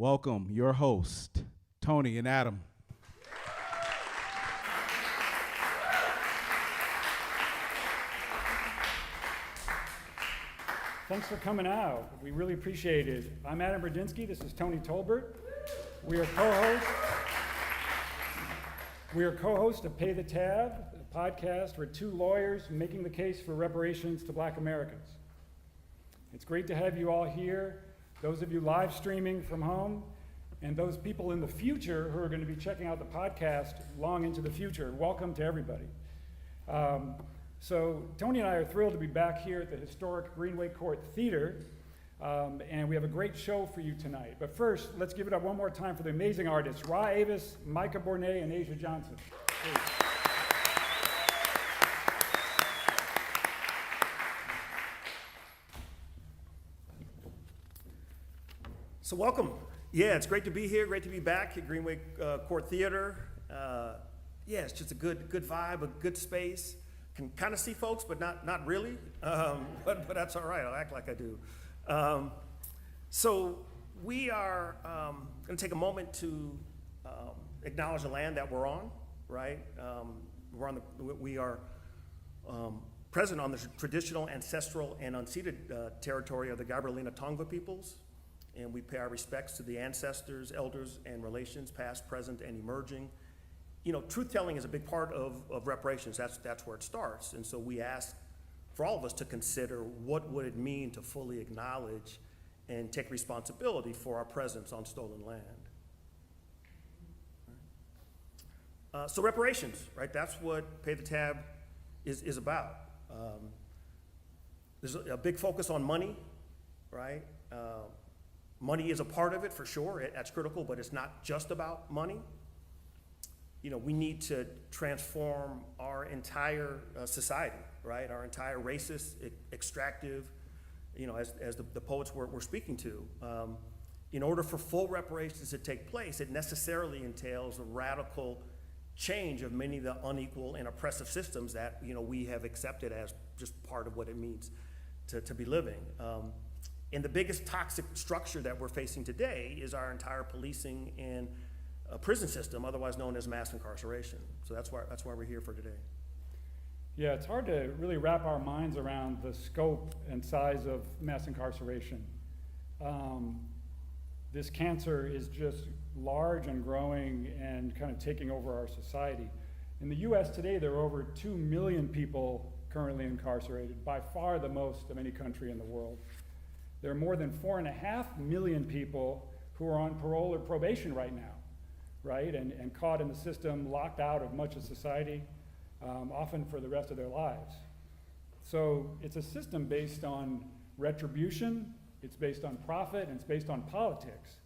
Welcome your host, Tony and Adam. Thanks for coming out. We really appreciate it. I'm Adam Brzezinski. This is Tony Tolbert. We are co-hosts of Pay the Tab, a podcast where two lawyers making the case for reparations to Black Americans. It's great to have you all here, those of you live streaming from home, and those people in the future who are going to be checking out the podcast long into the future. Welcome to everybody. So Tony and I are thrilled to be back here at the historic Greenway Court Theatre, and we have a great show for you tonight. But first, let's give it up one more time for the amazing artists, Ra Avis, Micah Bornay, and Asia Johnson. Please. So welcome. Yeah, it's great to be here, great to be back at Greenway Court Theatre. Yeah, it's just a good vibe, a good space. Can kind of see folks, but not really. But that's all right. I'll act like I do. So we are going to take a moment to acknowledge the land that we're on. Right? We are present on the traditional, ancestral, and unceded territory of the Gabrielina Tongva peoples, and we pay our respects to the ancestors, elders, and relations, past, present, and emerging. You know, truth-telling is a big part of reparations. That's where it starts. And so we ask for all of us to consider what would it mean to fully acknowledge and take responsibility for our presence on stolen land. So reparations, right? That's what Pay the Tab is about. There's a big focus on money, right? Money is a part of it for sure. That's critical, but it's not just about money. You know, we need to transform our entire society, right? Our entire racist, extractive, you know, as the poets we're speaking to. In order for full reparations to take place, it necessarily entails a radical change of many of the unequal and oppressive systems that, you know, we have accepted as just part of what it means to be living. And the biggest toxic structure that we're facing today is our entire policing and prison system, otherwise known as mass incarceration. So that's why we're here for today. Yeah, it's hard to really wrap our minds around the scope and size of mass incarceration. This cancer is just large and growing and kind of taking over our society. In the US today, there are over 2 million people currently incarcerated, by far the most of any country in the world. There are more than 4.5 million people who are on parole or probation right now, right? And caught in the system, locked out of much of society, often for the rest of their lives. So it's a system based on retribution, it's based on profit, and it's based on politics,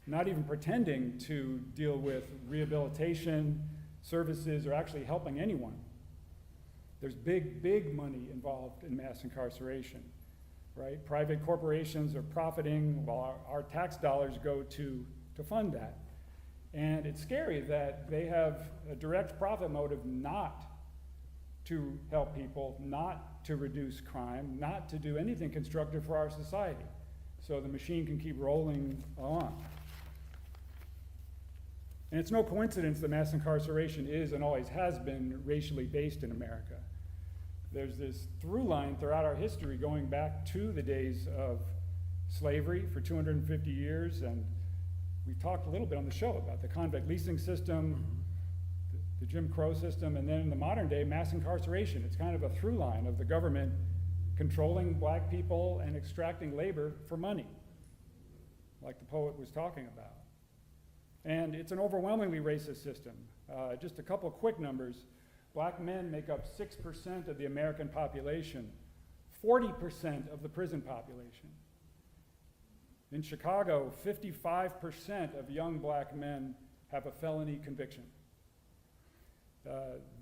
not even pretending to deal with rehabilitation, services, or actually helping anyone. There's big money involved in mass incarceration, right? Private corporations are profiting while our tax dollars go to fund that. And it's scary that they have a direct profit motive not to help people, not to reduce crime, not to do anything constructive for our society. So the machine can keep rolling on. And it's no coincidence that mass incarceration is and always has been racially based in America. There's this through line throughout our history going back to the days of slavery for 250 years, and we've talked a little bit on the show about the convict leasing system, the Jim Crow system, and then in the modern day, mass incarceration. It's kind of a through line of the government controlling Black people and extracting labor for money, like the poet was talking about. And it's an overwhelmingly racist system. Just a couple of quick numbers. Black men make up 6% of the American population, 40% of the prison population. In Chicago, 55% of young Black men have a felony conviction.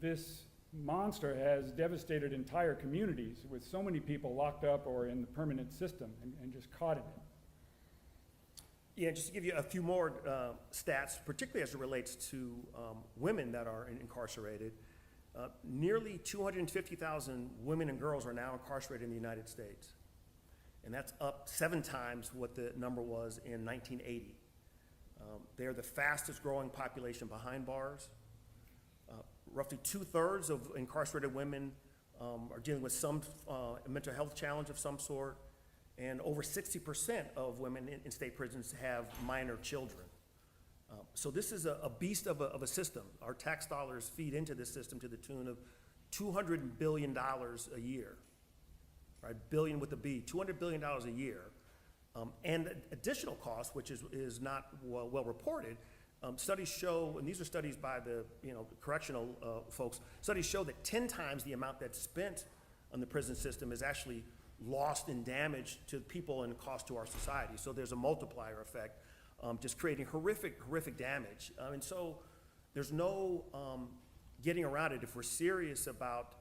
This monster has devastated entire communities with so many people locked up or in the permanent system and just caught in it. Yeah, just to give you a few more stats, particularly as it relates to women that are incarcerated. Nearly 250,000 women and girls are now incarcerated in the United States. And that's up 7 times what the number was in 1980. They're the fastest growing population behind bars. Roughly 2/3 of incarcerated women are dealing with some mental health challenge of some sort, and over 60% of women in state prisons have minor children. So this is a beast of a system. Our tax dollars feed into this system to the tune of $200 billion a year, right? Billion with a B, $200 billion a year. And additional costs, which is not well reported, studies show, and these are studies by the correctional folks, studies show that 10 times the amount that's spent on the prison system is actually lost in damage to people and cost to our society. So there's a multiplier effect, just creating horrific damage. And so there's no getting around it. If we're serious about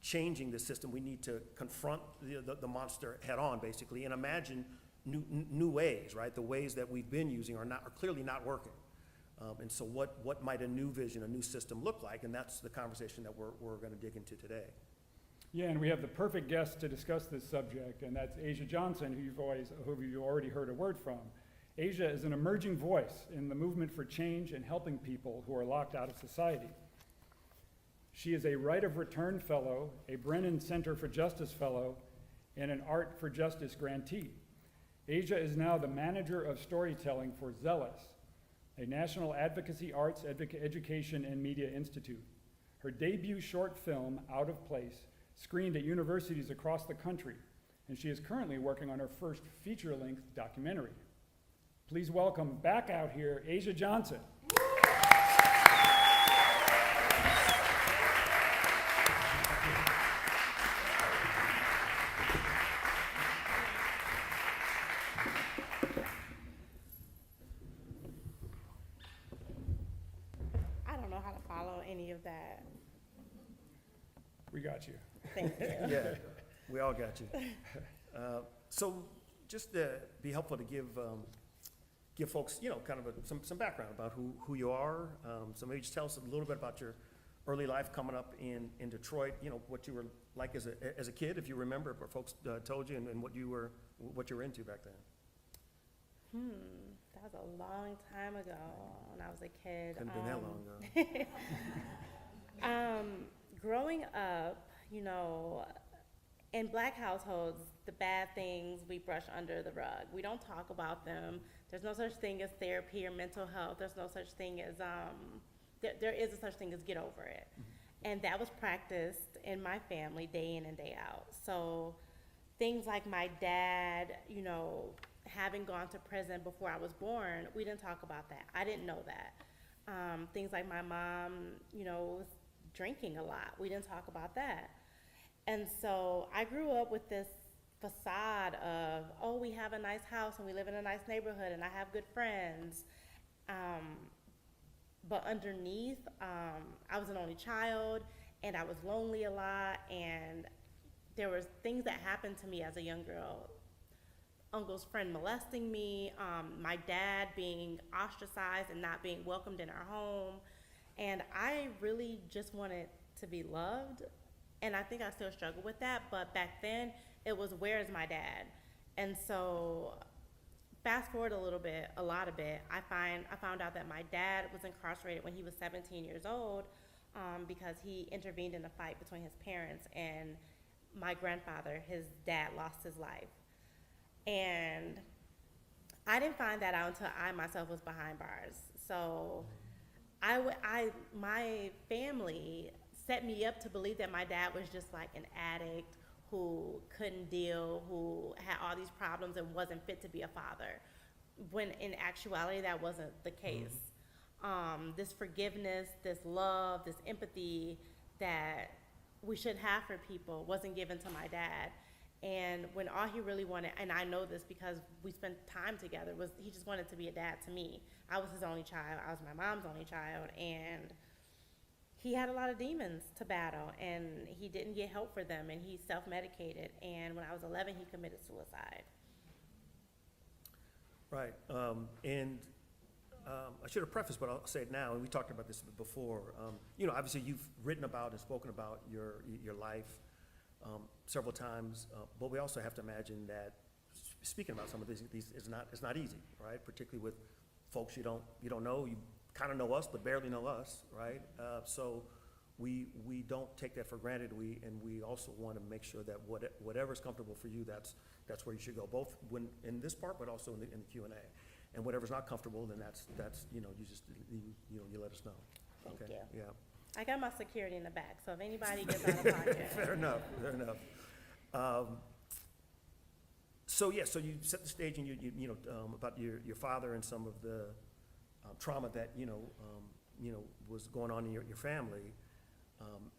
changing the system, we need to confront the monster head on, basically, and imagine new ways, right? The ways that we've been using are clearly not working. And so what might a new vision, a new system look like? And that's the conversation that we're gonna dig into today. Yeah, and we have the perfect guest to discuss this subject, and that's Asia Johnson, who you've already heard a word from. Asia is an emerging voice in the movement for change and helping people who are locked out of society. She is a Right of Return Fellow, a Brennan Center for Justice Fellow, and an Art for Justice grantee. Asia is now the manager of storytelling for Zealous, a national advocacy arts education and media institute. Her debut short film, Out of Place, screened at universities across the country, and she is currently working on her first feature-length documentary. Please welcome back out here, Asia Johnson. I don't know how to follow any of that. We got you. Thank you. Yeah, we all got you. So just to be helpful to give folks, kind of some background about who you are. So maybe just tell us a little bit about your early life coming up in Detroit, what you were like as a kid, if you remember, what folks told you, and what you were into back then. That was a long time ago when I was a kid. Couldn't been that long ago. Growing up, in Black households, the bad things we brush under the rug. We don't talk about them. There's no such thing as therapy or mental health. There's no such thing as, there is a such thing as get over it. Mm-hmm. And that was practiced in my family day in and day out. So things like my dad, having gone to prison before I was born, we didn't talk about that. I didn't know that. Things like my mom, was drinking a lot. We didn't talk about that. And so I grew up with this facade of, oh, we have a nice house and we live in a nice neighborhood and I have good friends. But underneath, I was an only child and I was lonely a lot, and there was things that happened to me as a young girl. Uncle's friend molesting me, my dad being ostracized and not being welcomed in our home. And I really just wanted to be loved. And I think I still struggle with that, but back then it was, where is my dad? And so fast forward a lot of it, I found out that my dad was incarcerated when he was 17 years old because he intervened in a fight between his parents, and my grandfather, his dad, lost his life. And I didn't find that out until I myself was behind bars. So my family set me up to believe that my dad was just like an addict who couldn't deal, who had all these problems and wasn't fit to be a father, when in actuality that wasn't the case. This forgiveness, this love, this empathy that we should have for people wasn't given to my dad. And when all he really wanted, and I know this because we spent time together, was he just wanted to be a dad to me. I was his only child, I was my mom's only child, and he had a lot of demons to battle, and he didn't get help for them, and he self-medicated, and when I was 11, he committed suicide. Right, and I should have prefaced, but I'll say it now, and we talked about this before. Obviously you've written about and spoken about your life several times, but we also have to imagine that speaking about some of these is not easy, right? Particularly with folks you don't know, you kind of know us, but barely know us, right? So we don't take that for granted. We also want to make sure that whatever's comfortable for you, that's where you should go, both when in this part, but also in the Q&A. And whatever's not comfortable, then that's you let us know. Thank Okay? you. Yeah. I got my security in the back, so if anybody gets out of pocket. Fair enough. So you set the stage, and you about your father and some of the trauma that was going on in your family,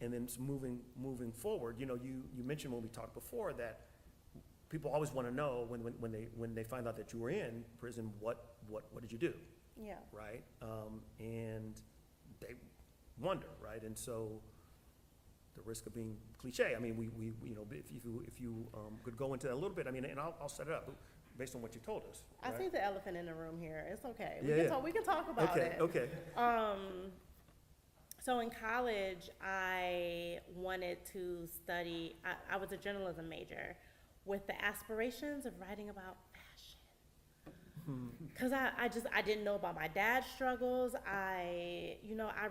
and then moving forward. You mentioned when we talked before that people always want to know when they find out that you were in prison, what did you do? Yeah. Right? And they wonder, right? And so the risk of being cliche, I mean, we if you could go into that a little bit, I mean, and I'll set it up based on what you told us. I right? see the elephant in the room here. It's okay. Yeah. We can talk about it. Okay. So in college, I wanted to study, I was a journalism major with the aspirations of writing about fashion. Because I didn't know about my dad's struggles. I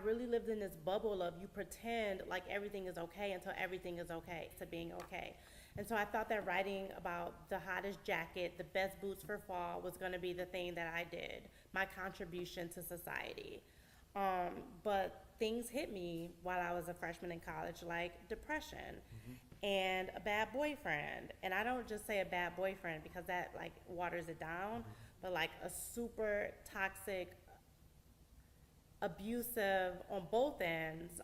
really lived in this bubble of you pretend like everything is okay until everything is okay to being okay. And so I thought that writing about the hottest jacket, the best boots for fall was going to be the thing that I did, my contribution to society. But things hit me while I was a freshman in college, like depression and a bad boyfriend. And I don't just say a bad boyfriend because that like waters it down, but like a super toxic, abusive on both ends,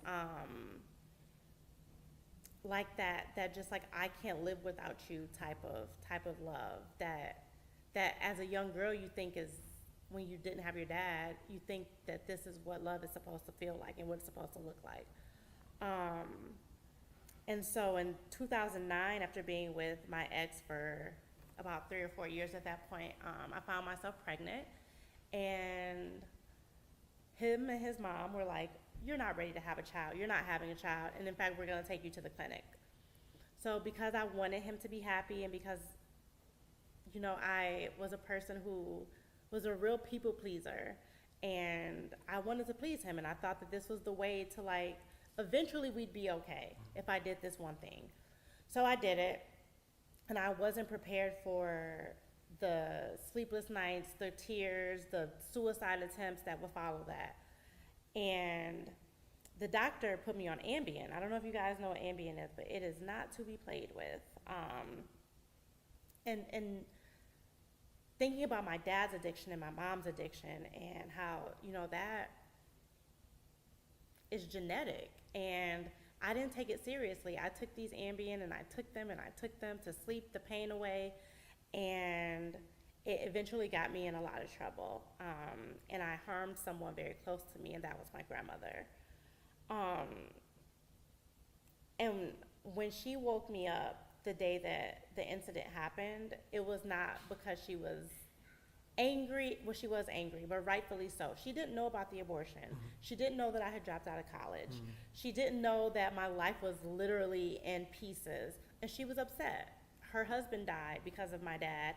like that just like I can't live without you type of love that as a young girl you think is, when you didn't have your dad, you think that this is what love is supposed to feel like and what it's supposed to look like. And so in 2009, after being with my ex for about 3 or 4 years at that point, I found myself pregnant, and him and his mom were like, you're not ready to have a child. You're not having a child. And in fact, we're going to take you to the clinic. So because I wanted him to be happy, and because, I was a person who was a real people pleaser, and I wanted to please him, and I thought that this was the way to like, eventually we'd be okay if I did this one thing. So I did it, and I wasn't prepared for the sleepless nights, the tears, the suicide attempts that would follow that. And the doctor put me on Ambien. I don't know if you guys know what Ambien is, but it is not to be played with. And thinking about my dad's addiction and my mom's addiction and how, that is genetic. And I didn't take it seriously. I took these Ambien and I took them to sleep the pain away. And it eventually got me in a lot of trouble. And I harmed someone very close to me, and that was my grandmother. And when she woke me up the day that the incident happened, it was not because she was angry. Well, she was angry, but rightfully so. She didn't know about the abortion. She didn't know that I had dropped out of college. She didn't know that my life was literally in pieces, and she was upset. Her husband died because of my dad.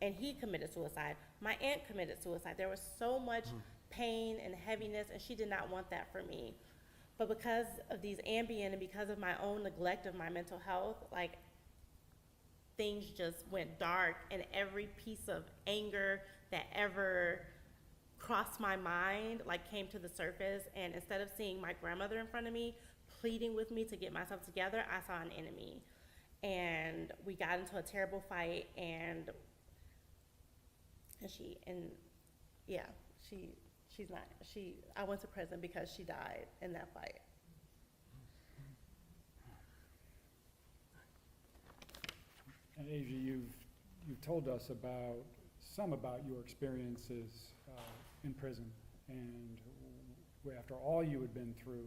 And he committed suicide. My aunt committed suicide. There was so much pain and heaviness, and she did not want that for me. But because of these Ambien and because of my own neglect of my mental health, like, things just went dark, and every piece of anger that ever crossed my mind, like, came to the surface. And instead of seeing my grandmother in front of me, pleading with me to get myself together, I saw an enemy. And we got into a terrible fight, and I went to prison because she died in that fight. And Asia, you've told us about your experiences in prison, and after all you had been through,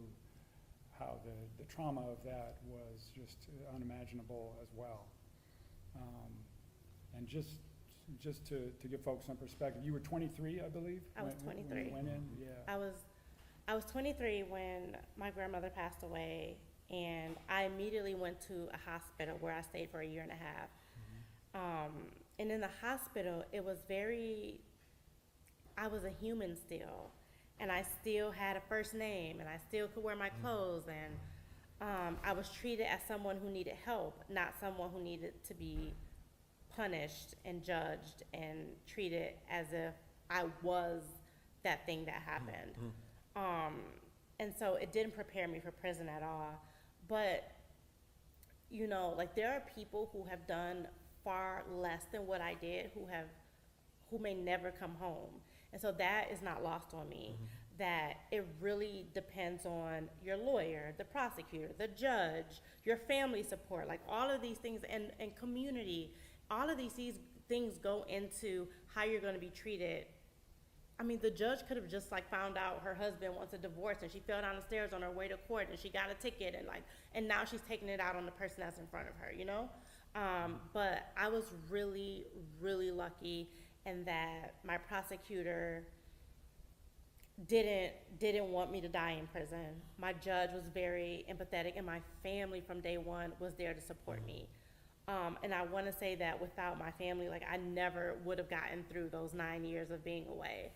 how the trauma of that was just unimaginable as well. And just to give folks some perspective, you were 23, I believe? I was 23. When you went in? Yeah. I was 23 when my grandmother passed away, and I immediately went to a hospital where I stayed for 1.5 years. And in the hospital, it was very I was a human still, and I still had a first name, and I still could wear my clothes, and I was treated as someone who needed help, not someone who needed to be punished and judged and treated as if I was that thing that happened. And so it didn't prepare me for prison at all. But, you know, like, there are people who have done far less than what I did who may never come home. And so that is not lost on me, that it really depends on your lawyer, the prosecutor, the judge, your family support, like all of these things, and community. All of these things go into how you're going to be treated. I mean, the judge could have just like found out her husband wants a divorce, and she fell down the stairs on her way to court, and she got a ticket, and now she's taking it out on the person that's in front of her, you know? But I was really, really lucky in that my prosecutor didn't want me to die in prison. My judge was very empathetic, and my family from day one was there to support me. And I want to say that without my family, like, I never would have gotten through those 9 years of being away.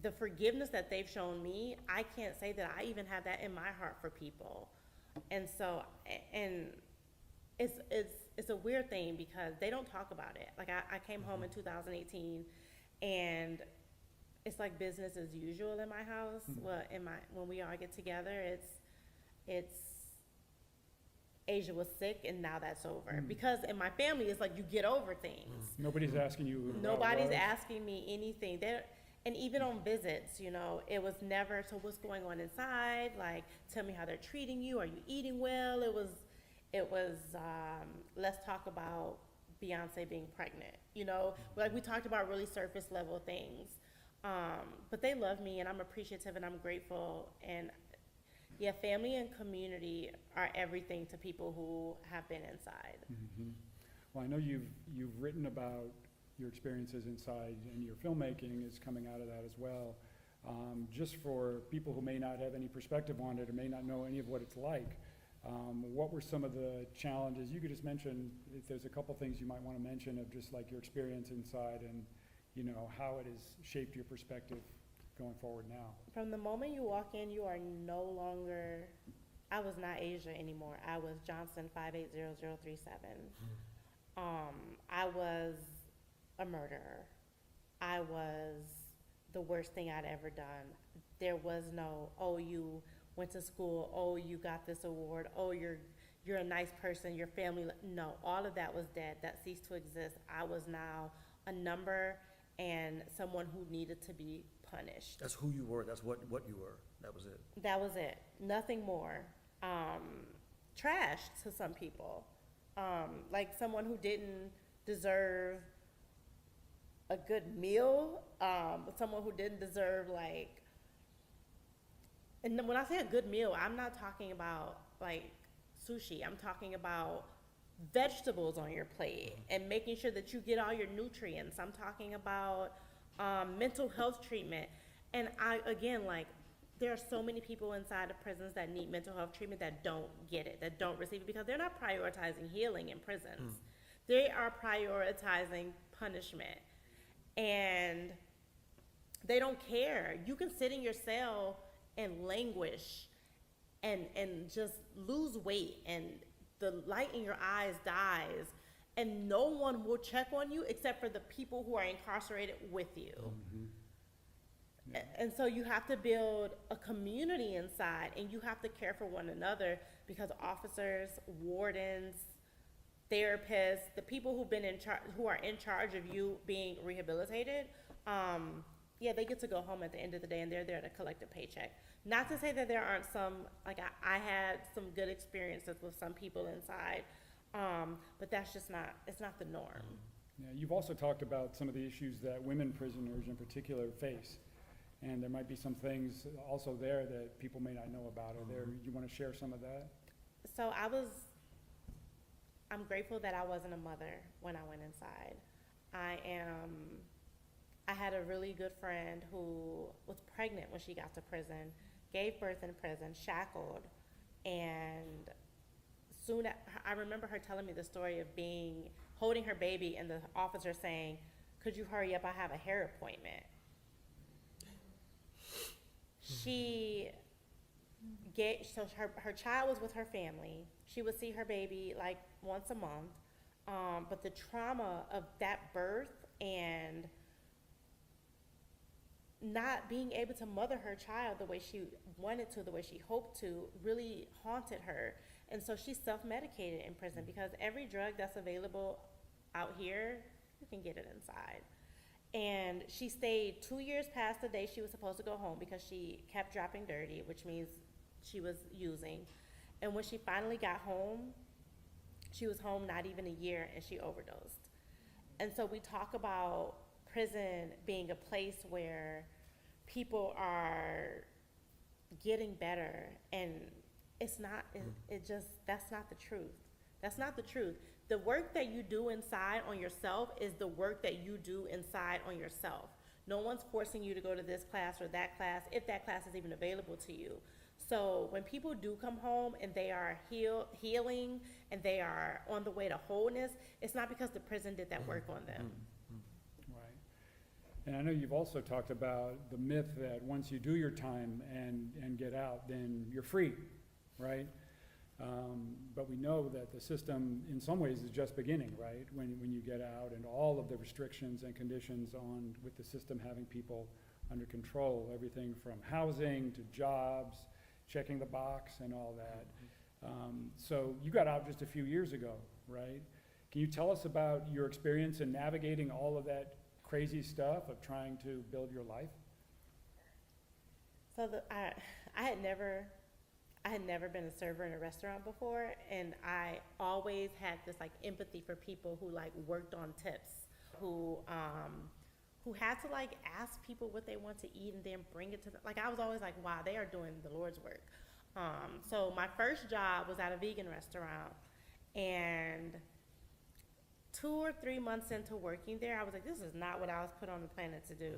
The forgiveness that they've shown me, I can't say that I even have that in my heart for people. And so, and it's a weird thing because they don't talk about it. Like, I came home in 2018, and it's like business as usual in my house. Well, when we all get together, it's Asia was sick, and now that's over. Because in my family, it's like you get over things. Nobody's asking you. Nobody's asking me anything. And even on visits, you know, it was never, so what's going on inside? Like, tell me how they're treating you. Are you eating well? It was let's talk about Beyonce being pregnant, you know? Like, we talked about really surface level things. But they love me, and I'm appreciative, and I'm grateful. And yeah, family and community are everything to people who have been inside. Well, I know you've written about your experiences inside, and your filmmaking is coming out of that as well. Just for people who may not have any perspective on it or may not know any of what it's like, what were some of the challenges? You could just mention, if there's a couple things you might want to mention of just like your experience inside, and you know, how it has shaped your perspective going forward now. From the moment you walk in, you are no longer, I was not Asia anymore. I was Johnson 580037. I was a murderer. I was the worst thing I'd ever done. There was no, oh, you went to school, oh, you got this award, oh, you're a nice person, your family. No, all of that was dead. That ceased to exist. I was now a number and someone who needed to be punished. That's who you were. That's what you were. That was it. That was it. Nothing more. Trash to some people. Like someone who didn't deserve a good meal. Someone who didn't deserve, like, and when I say a good meal, I'm not talking about like sushi. I'm talking about vegetables on your plate and making sure that you get all your nutrients. I'm talking about mental health treatment. And again, like, there are so many people inside of prisons that need mental health treatment that don't get it, that don't receive it, because they're not prioritizing healing in prisons. They are prioritizing punishment. And they don't care. You can sit in your cell and languish and just lose weight, and the light in your eyes dies, and no one will check on you except for the people who are incarcerated with you. Yeah. And so you have to build a community inside, and you have to care for one another, because officers, wardens, therapists, the people who've been in charge, who are in charge of you being rehabilitated, yeah, they get to go home at the end of the day, and they're there to collect a paycheck. Not to say that there aren't some, like, I had some good experiences with some people inside, but that's just not, it's not the norm. Yeah, you've also talked about some of the issues that women prisoners in particular face. And there might be some things also there that people may not know about. Are there, you want to share some of that? So I'm grateful that I wasn't a mother when I went inside. I had a really good friend who was pregnant when she got to prison, gave birth in prison, shackled, and I remember her telling me the story of holding her baby, and the officer saying, could you hurry up, I have a hair appointment. So her child was with her family. She would see her baby like once a month. But the trauma of that birth and not being able to mother her child the way she wanted to, the way she hoped to, really haunted her. And so she self-medicated in prison, because every drug that's available out here, you can get it inside. And she stayed 2 years past the day she was supposed to go home because she kept dropping dirty, which means she was using. And when she finally got home, she was home not even a year, and she overdosed. And so we talk about prison being a place where people are getting better, and it's not, that's not the truth. That's not the truth. The work that you do inside on yourself is the work that you do inside on yourself. No one's forcing you to go to this class or that class, if that class is even available to you. So when people do come home and they are healing and they are on the way to wholeness, it's not because the prison did that work on them. Right. And I know you've also talked about the myth that once you do your time and get out, then you're free, right? But we know that the system in some ways is just beginning, right? When you get out, and all of the restrictions and conditions on with the system having people under control, everything from housing to jobs, checking the box and all that. So you got out just a few years ago, right? Can you tell us about your experience in navigating all of that crazy stuff of trying to build your life? So I had never been a server in a restaurant before, and I always had this like empathy for people who like worked on tips, who had to like ask people what they want to eat and then bring it to them. Like I was always like, wow, they are doing the Lord's work. So my first job was at a vegan restaurant, and 2 or 3 months into working there, I was like, this is not what I was put on the planet to do.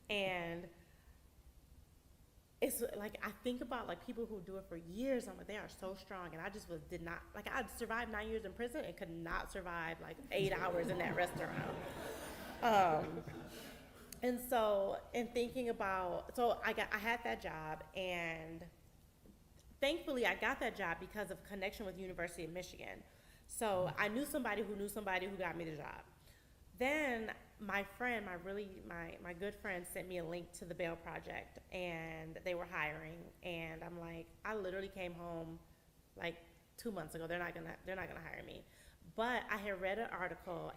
And it's like, I think about like people who do it for years, I'm like, they are so strong, and I just did not, like I survived 9 years in prison and could not survive like 8 hours in that restaurant. And so, in thinking about, so I had that job, and thankfully I got that job because of connection with University of Michigan. So I knew somebody who got me the job. Then my friend, my good friend, sent me a link to the Bail Project, and they were hiring, and I'm like, I literally came home like 2 months ago. They're not gonna hire me. But I had read an article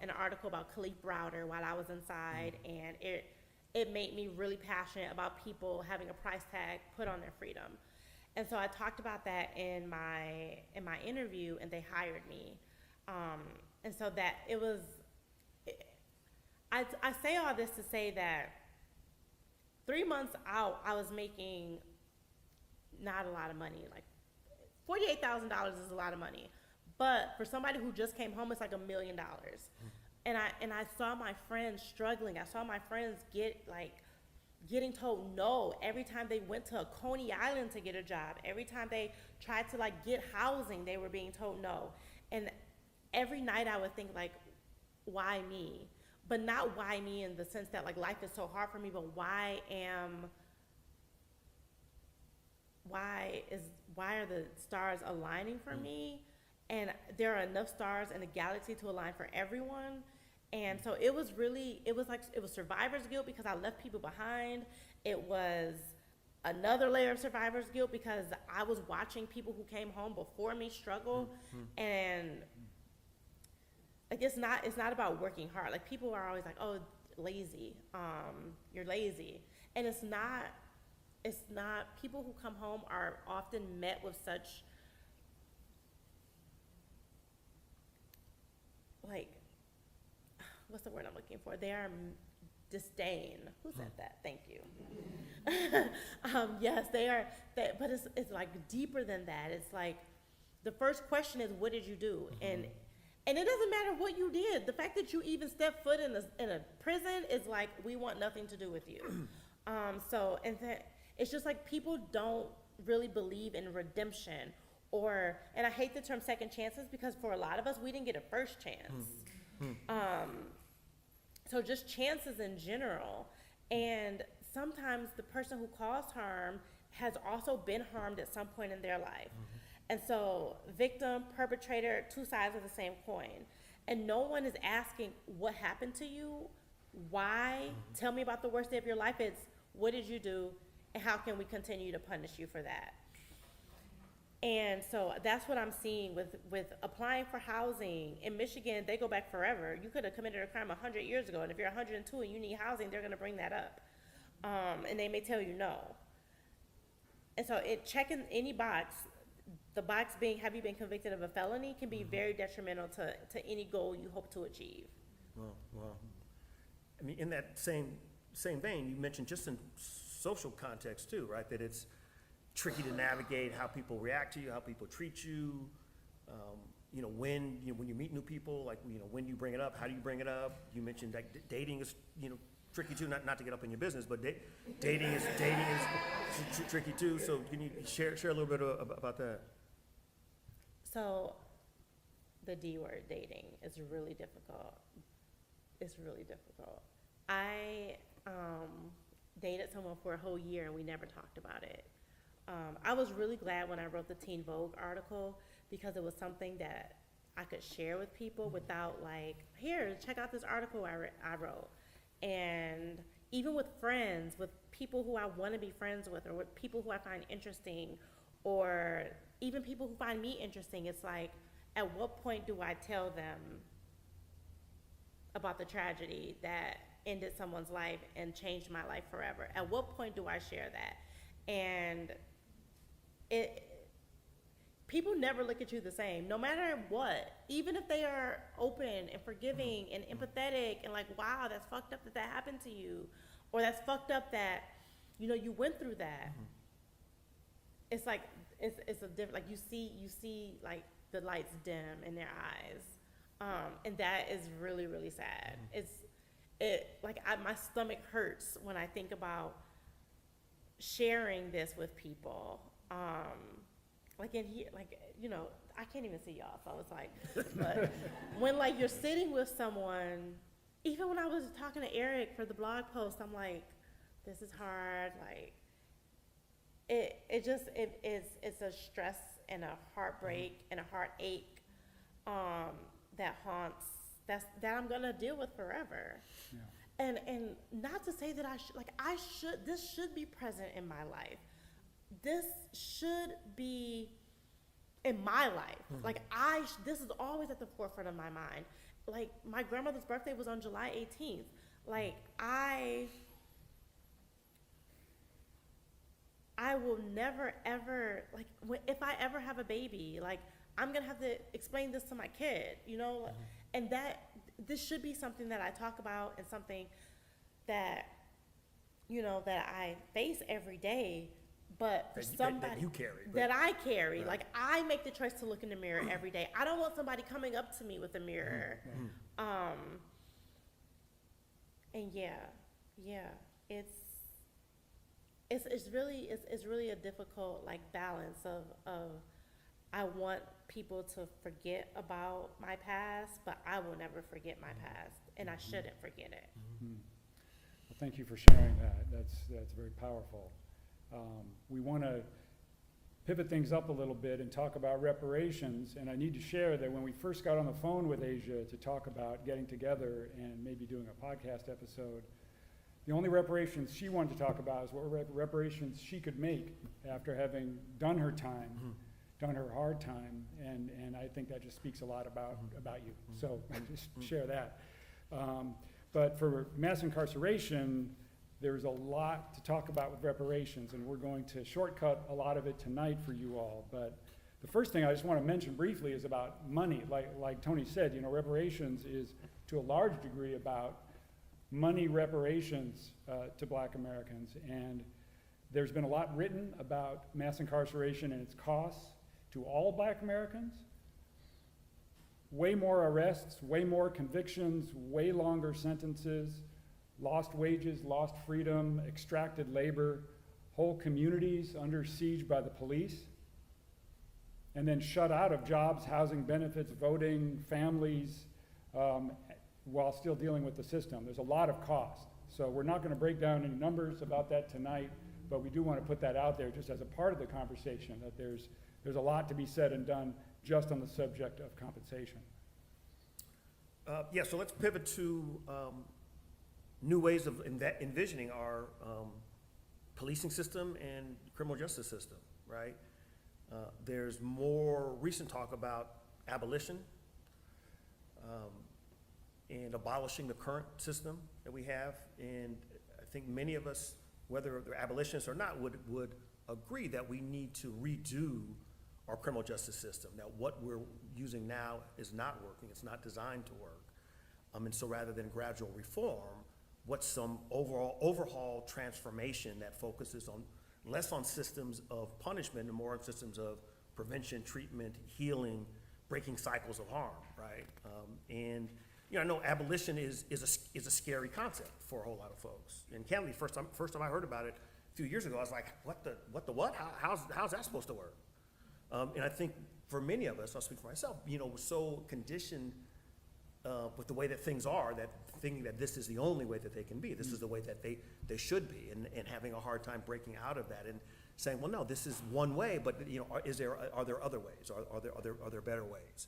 about Khalif Browder while I was inside, and it made me really passionate about people having a price tag put on their freedom. And so I talked about that in my interview, and they hired me. And so that it was, I say all this to say that 3 months out, I was making not a lot of money. Like $48,000 is a lot of money. But for somebody who just came home, it's like $1 million. And I saw my friends struggling. I saw my friends getting told no every time they went to Coney Island to get a job. Every time they tried to like get housing, they were being told no. And every night I would think like, why me? But not why me in the sense that like life is so hard for me, but why are the stars aligning for me? And there are enough stars in the galaxy to align for everyone. And so it was survivor's guilt because I left people behind. It was another layer of survivor's guilt because I was watching people who came home before me struggle. And like it's not about working hard. Like people are always like, oh, lazy. You're lazy. And it's not people who come home are often met with such like, what's the word I'm looking for? They are disdain. Who said that? Thank you. Yes, they are. But it's like deeper than that. It's like the first question is, what did you do? And it doesn't matter what you did. The fact that you even stepped foot in a prison is like, we want nothing to do with you. It's just like people don't really believe in redemption. And I hate the term second chances because for a lot of us, we didn't get a first chance. So just chances in general. And sometimes the person who caused harm has also been harmed at some point in their life. And so victim, perpetrator, two sides of the same coin. And no one is asking what happened to you, why, tell me about the worst day of your life. It's what did you do and how can we continue to punish you for that? And so that's what I'm seeing with applying for housing. In Michigan, they go back forever. You could have committed a crime 100 years ago, and if you're 102 and you need housing, they're gonna bring that up. And they may tell you no. And so checking any box, the box being, have you been convicted of a felony, can be very detrimental to any goal you hope to achieve. Well, I mean, in that same vein, you mentioned just in social context too, right? That it's tricky to navigate how people react to you, how people treat you. When you meet new people, like, when you bring it up, how do you bring it up? You mentioned like dating is, tricky too, not to get up in your business, but dating is tricky too. So can you share a little bit about that? So the D word, dating, is really difficult. It's really difficult. I dated someone for a whole year and we never talked about it. I was really glad when I wrote the Teen Vogue article because it was something that I could share with people without like, here, check out this article I wrote. And even with friends, with people who I want to be friends with, or with people who I find interesting, or even people who find me interesting, it's like, at what point do I tell them about the tragedy that ended someone's life and changed my life forever? At what point do I share that? And people never look at you the same, no matter what. Even if they are open and forgiving and empathetic and like, wow, that's fucked up that happened to you, or that's fucked up that, you went through that. It's like, it's a different, like you see like the lights dim in their eyes. And that is really, really sad. My stomach hurts when I think about sharing this with people. Like in here, like, I can't even see y'all, so it's like, but when like you're sitting with someone, even when I was talking to Eric for the blog post, I'm like, this is hard, like, it's a stress and a heartbreak and a heartache, that haunts, that I'm gonna deal with forever. Yeah. And not to say that this should be present in my life. This should be in my life. Like this is always at the forefront of my mind. Like my grandmother's birthday was on July 18th. Like I will never ever, like if I ever have a baby, like I'm gonna have to explain this to my kid, and this should be something that I talk about and something that, that I face every day. But for somebody that you carry, that I carry, right. Like I make the choice to look in the mirror every day. I don't want somebody coming up to me with a mirror. And it's really a difficult like balance of I want people to forget about my past, but I will never forget my past, and I shouldn't forget it. Well, thank you for sharing that. That's very powerful. We want to pivot things up a little bit and talk about reparations. And I need to share that when we first got on the phone with Asia to talk about getting together and maybe doing a podcast episode, the only reparations she wanted to talk about is what reparations she could make after having done her time, done her hard time. And I think that just speaks a lot about you. So I just share that. But for mass incarceration, there's a lot to talk about with reparations, and we're going to shortcut a lot of it tonight for you all. But the first thing I just want to mention briefly is about money. Like Tony said, reparations is to a large degree about money reparations to Black Americans. And there's been a lot written about mass incarceration and its costs to all Black Americans. Way more arrests, way more convictions, way longer sentences, lost wages, lost freedom, extracted labor, whole communities under siege by the police, and then shut out of jobs, housing, benefits, voting, families, while still dealing with the system. There's a lot of cost. So we're not going to break down any numbers about that tonight, but we do want to put that out there just as a part of the conversation, that there's a lot to be said and done just on the subject of compensation. Yeah, so let's pivot to new ways of envisioning our policing system and criminal justice system, right? There's more recent talk about abolition and abolishing the current system that we have. And I think many of us, whether they're abolitionists or not, would agree that we need to redo our criminal justice system, that what we're using now is not working, it's not designed to work. And so rather than gradual reform, what's some overhaul transformation that focuses on less on systems of punishment and more on systems of prevention, treatment, healing, breaking cycles of harm, right? And I know abolition is a scary concept for a whole lot of folks. And candidly, first time I heard about it a few years ago, I was like, what? How's that supposed to work? And I think for many of us, I'll speak for myself, we're so conditioned with the way that things are, that thinking that this is the only way that they can be, this is the way that they should be, and having a hard time breaking out of that and saying, well, no, this is one way, but are there other ways? Are there better ways?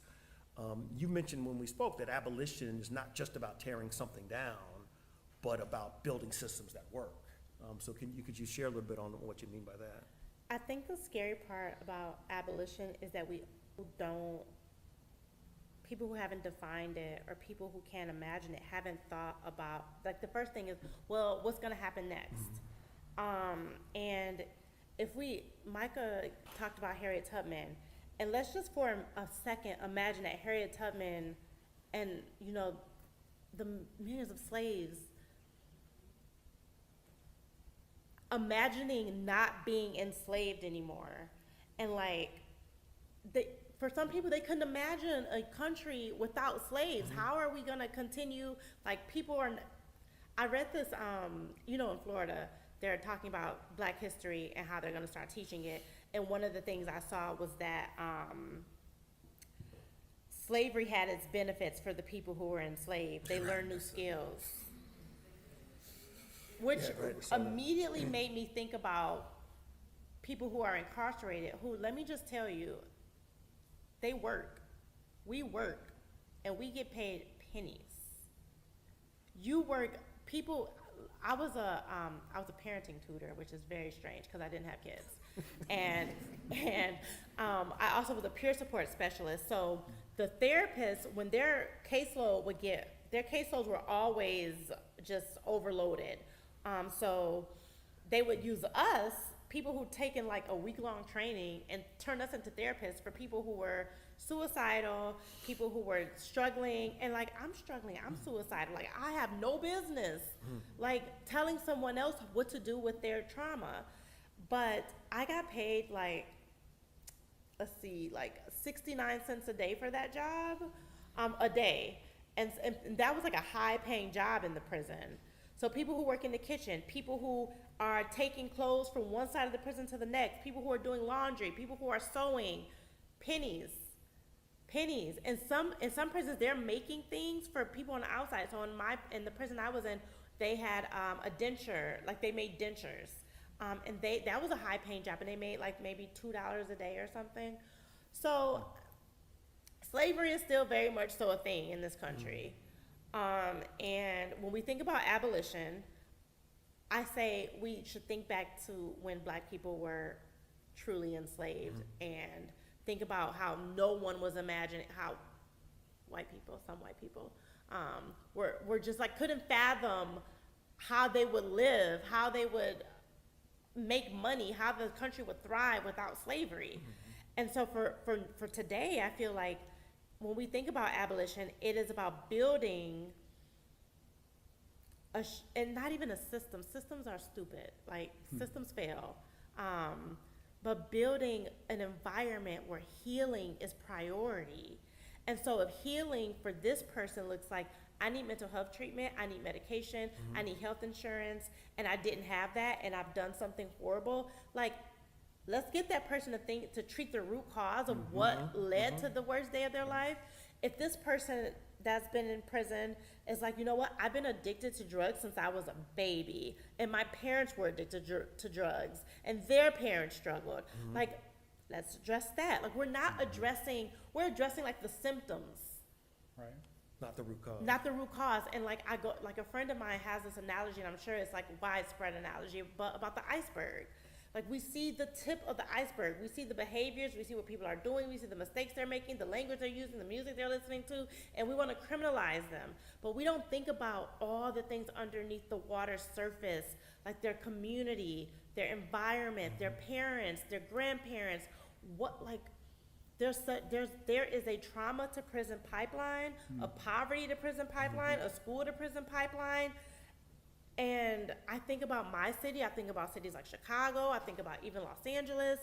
You mentioned when we spoke that abolition is not just about tearing something down, but about building systems that work. So could you share a little bit on what you mean by that? I think the scary part about abolition is that people who haven't defined it or people who can't imagine it haven't thought about, like, the first thing is, well, what's gonna happen next? And Micah talked about Harriet Tubman, and let's just for a second imagine that Harriet Tubman and, the millions of slaves imagining not being enslaved anymore. And for some people, they couldn't imagine a country without slaves. How are we gonna continue? I read this, in Florida, they're talking about Black history and how they're gonna start teaching it. And one of the things I saw was that slavery had its benefits for the people who were enslaved. They learned new skills, which immediately made me think about people who are incarcerated, who, let me just tell you, they work. We work, and we get paid pennies. You work, I was a parenting tutor, which is very strange because I didn't have kids. and I also was a peer support specialist. So the therapists, when their caseloads were always just overloaded. So they would use us, people who'd taken like a week-long training, and turn us into therapists for people who were suicidal, people who were struggling, and I'm struggling, I'm suicidal, I have no business telling someone else what to do with their trauma. But I got paid 69 cents a day for that job, a day. And that was a high-paying job in the prison. So people who work in the kitchen, people who are taking clothes from one side of the prison to the next, people who are doing laundry, people who are sewing, pennies. In some prisons, they're making things for people on the outside. So in the prison I was in, they had a denture, they made dentures. And that was a high-paying job, and they made maybe $2 a day or something. So slavery is still very much so a thing in this country. And when we think about abolition, I say we should think back to when Black people were truly enslaved, and think about how no one was imagining, how some white people were just couldn't fathom how they would live, how they would make money, how the country would thrive without slavery. And so for today, I feel like when we think about abolition, it is about building and not even a system. Systems are stupid. Systems fail. But building an environment where healing is priority. And so if healing for this person looks like, I need mental health treatment, I need medication, I need health insurance, and I didn't have that, and I've done something horrible, let's get that person to treat the root cause of what led to the worst day of their life. If this person that's been in prison is like, you know what? I've been addicted to drugs since I was a baby, and my parents were addicted to drugs, and their parents struggled. Like, let's address that. Like, we're addressing like the symptoms, Right. Not the root cause. not the root cause. And like, like a friend of mine has this analogy, and I'm sure it's like a widespread analogy, but about the iceberg. Like, we see the tip of the iceberg. We see the behaviors, we see what people are doing, we see the mistakes they're making, the language they're using, the music they're listening to, and we want to criminalize them. But we don't think about all the things underneath the water's surface, like their community, their environment, their parents, their grandparents. What, like, there is a trauma to prison pipeline, a poverty to prison pipeline, a school to prison pipeline. And I think about my city, I think about cities like Chicago, I think about even Los Angeles.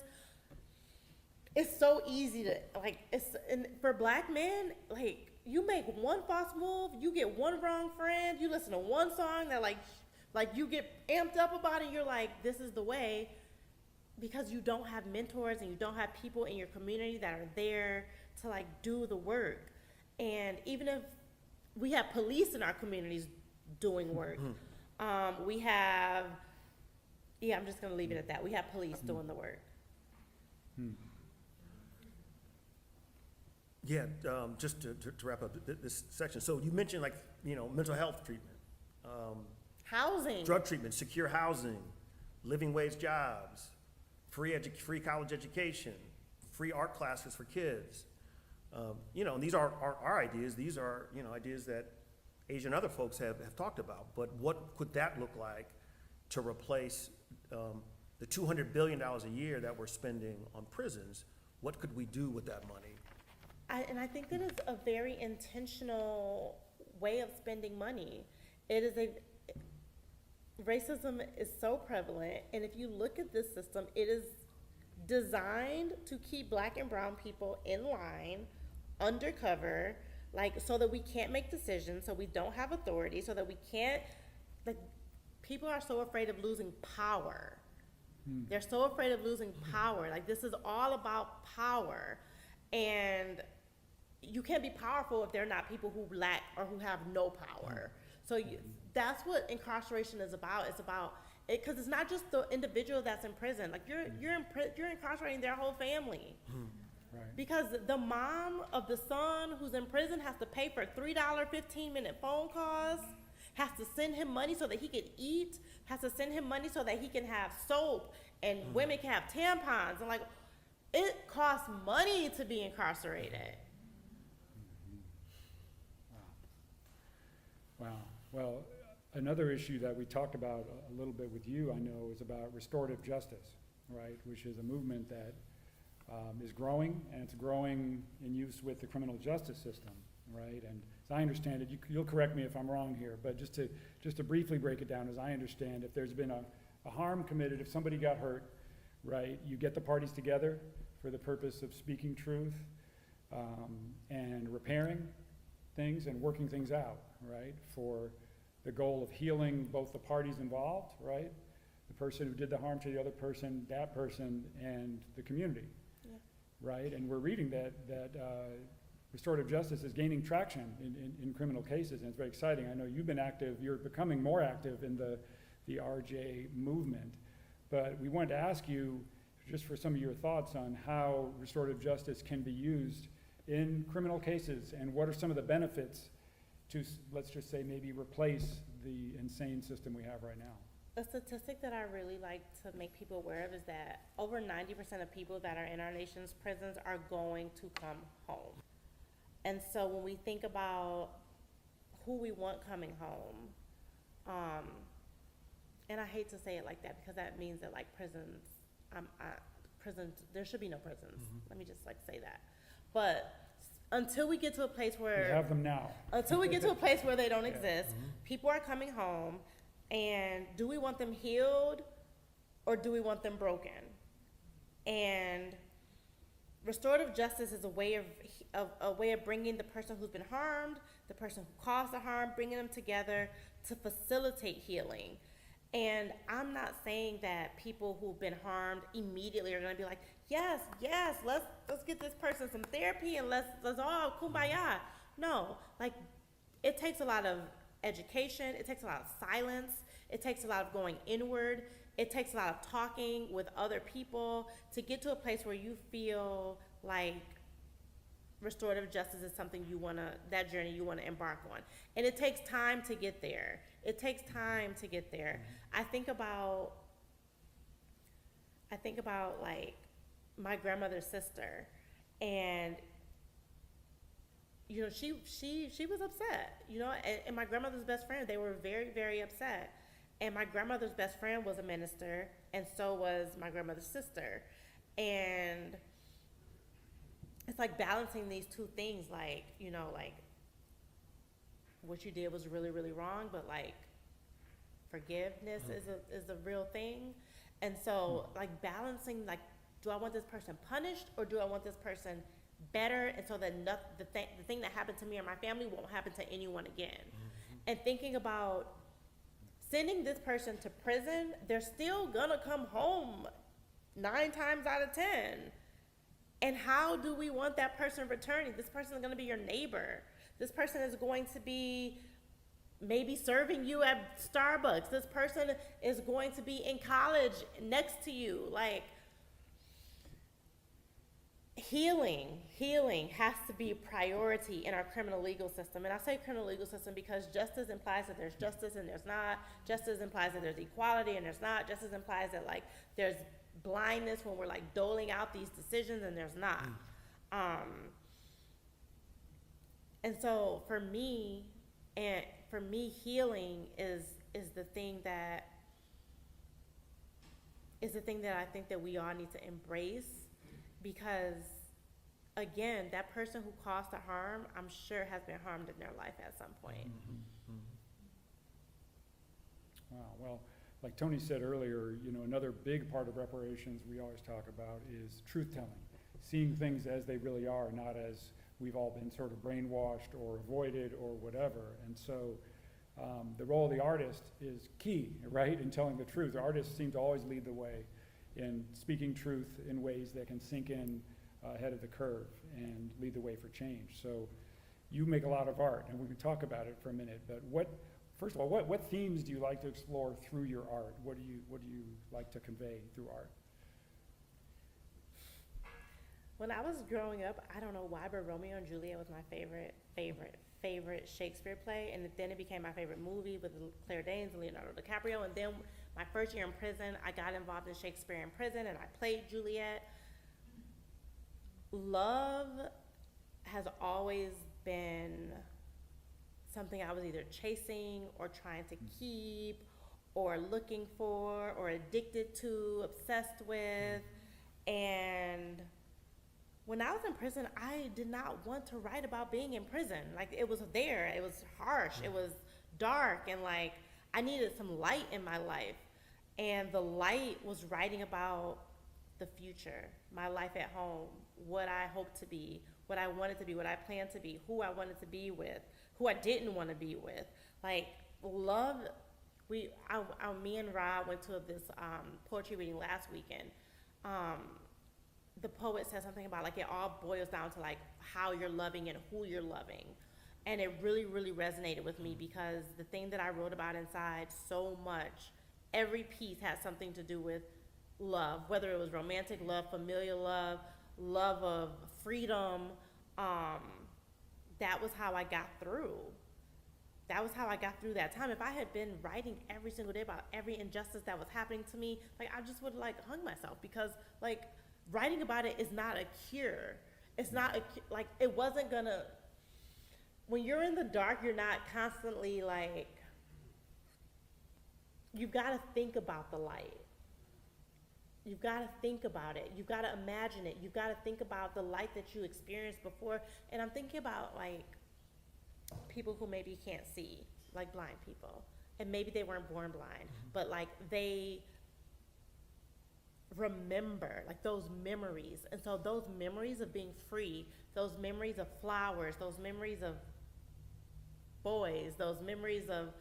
It's so easy to, like, and for black men, like, you make one false move, you get one wrong friend, you listen to one song that like you get amped up about it, you're like, this is the way, because you don't have mentors and you don't have people in your community that are there to like do the work. And even if we have police in our communities doing work, we have, I'm just gonna leave it at that. We have police doing the work. Yeah, just to wrap up this section. So you mentioned, like, mental health treatment, Housing. drug treatment, secure housing, living wage jobs, free college education, free art classes for kids. And these are our ideas. These are, ideas that Asia and other folks have talked about. But what could that look like to replace the $200 billion a year that we're spending on prisons? What could we do with that money? I think that is a very intentional way of spending money. Racism is so prevalent, and if you look at this system, it is designed to keep black and brown people in line, undercover, like, so that we can't make decisions, so we don't have authority, so that we can't, like, people are so afraid of losing power. They're so afraid of losing power. Like, this is all about power. And you can't be powerful if they're not people who lack or who have no power. So that's what incarceration is about. It's about it, because it's not just the individual that's in prison. Like, you're incarcerating their whole family. Right. Because the mom of the son who's in prison has to pay for $3 15-minute phone calls, has to send him money so that he can eat, has to send him money so that he can have soap, and women can have tampons. And like, it costs money to be incarcerated. Wow. Well, another issue that we talked about a little bit with you, I know, is about restorative justice, right? Which is a movement that is growing, and it's growing in use with the criminal justice system, right? And as I understand it, you'll correct me if I'm wrong here, but just to briefly break it down, as I understand, if there's been a harm committed, if somebody got hurt, right, you get the parties together for the purpose of speaking truth and repairing things and working things out, right, for the goal of healing both the parties involved, right, the person who did the harm to the other person, that person, and the community, right? And we're reading that restorative justice is gaining traction in criminal cases, and it's very exciting. I know you've been active, you're becoming more active in the RJ movement, but we wanted to ask you just for some of your thoughts on how restorative justice can be used in criminal cases, and what are some of the benefits to, let's just say, maybe replace the insane system we have right now. A statistic that I really like to make people aware of is that over 90% of people that are in our nation's prisons are going to come home. And so when we think about who we want coming home, and I hate to say it like that because that means that like prisons, there should be no prisons. Let me just like say that. But until we get to a place where We have them now. until we get to a place where they don't exist, people are coming home, and do we want them healed or do we want them broken? And restorative justice is a way of bringing the person who's been harmed, the person who caused the harm, bringing them together to facilitate healing. And I'm not saying that people who've been harmed immediately are gonna be like, yes, let's get this person some therapy and let's all kumbaya. No, like, it takes a lot of education, it takes a lot of silence, it takes a lot of going inward, it takes a lot of talking with other people to get to a place where you feel like restorative justice is something that journey you wanna embark on. And it takes time to get there. It takes time to get there. I think about like my grandmother's sister, and you know, she was upset, you know, and my grandmother's best friend, they were very, very upset. And my grandmother's best friend was a minister, and so was my grandmother's sister. And it's like balancing these two things, like, you know, like, what you did was really, really wrong, but like, forgiveness is a real thing. And so, like, balancing, like, do I want this person punished, or do I want this person better, and so that the thing that happened to me or my family won't happen to anyone again? And thinking about sending this person to prison, they're still gonna come home 9 times out of 10. And how do we want that person returning? This person is gonna be your neighbor. This person is going to be maybe serving you at Starbucks. This person is going to be in college next to you. Like, healing has to be a priority in our criminal legal system. And I say criminal legal system because justice implies that there's justice and there's not. Justice implies that there's equality and there's not. Justice implies that, like, there's blindness when we're, like, doling out these decisions and there's not. And so for me, healing is the thing that I think that we all need to embrace, because again, that person who caused the harm, I'm sure has been harmed in their life at some point. Wow, well, like Tony said earlier, you know, another big part of reparations we always talk about is truth-telling, seeing things as they really are, not as we've all been sort of brainwashed or avoided or whatever. And so the role of the artist is key, right, in telling the truth. The artists seem to always lead the way in speaking truth in ways that can sink in ahead of the curve and lead the way for change. So you make a lot of art, and we can talk about it for a minute, but first of all, what themes do you like to explore through your art? What do you like to convey through art? When I was growing up, I don't know why, but Romeo and Juliet was my favorite Shakespeare play, and then it became my favorite movie with Claire Danes and Leonardo DiCaprio. And then my first year in prison, I got involved in Shakespeare in prison, and I played Juliet. Love has always been something I was either chasing or trying to keep or looking for or addicted to, obsessed with. And when I was in prison, I did not want to write about being in prison. Like, it was there, it was harsh, it was dark, and like, I needed some light in my life. And the light was writing about the future, my life at home, what I hoped to be, what I wanted to be, what I planned to be, who I wanted to be with, who I didn't want to be with. Like, love, me and Rob went to this poetry reading last weekend. The poet said something about, like, it all boils down to, like, how you're loving and who you're loving. And it really, really resonated with me, because the thing that I wrote about inside so much, every piece had something to do with love, whether it was romantic love, familial love, love of freedom. That was how I got through. That was how I got through that time. If I had been writing every single day about every injustice that was happening to me, like, I just would have, like, hung myself, because, like, writing about it is not a cure. It's not like, it wasn't gonna, when you're in the dark, you're not constantly, like, you've gotta think about the light. You've gotta think about it. You've gotta imagine it. You've gotta think about the light that you experienced before. And I'm thinking about, like, people who maybe can't see, like blind people. And maybe they weren't born blind, but, like, they remember, like, those memories. And so those memories of being free, those memories of flowers, those memories of boys, those memories of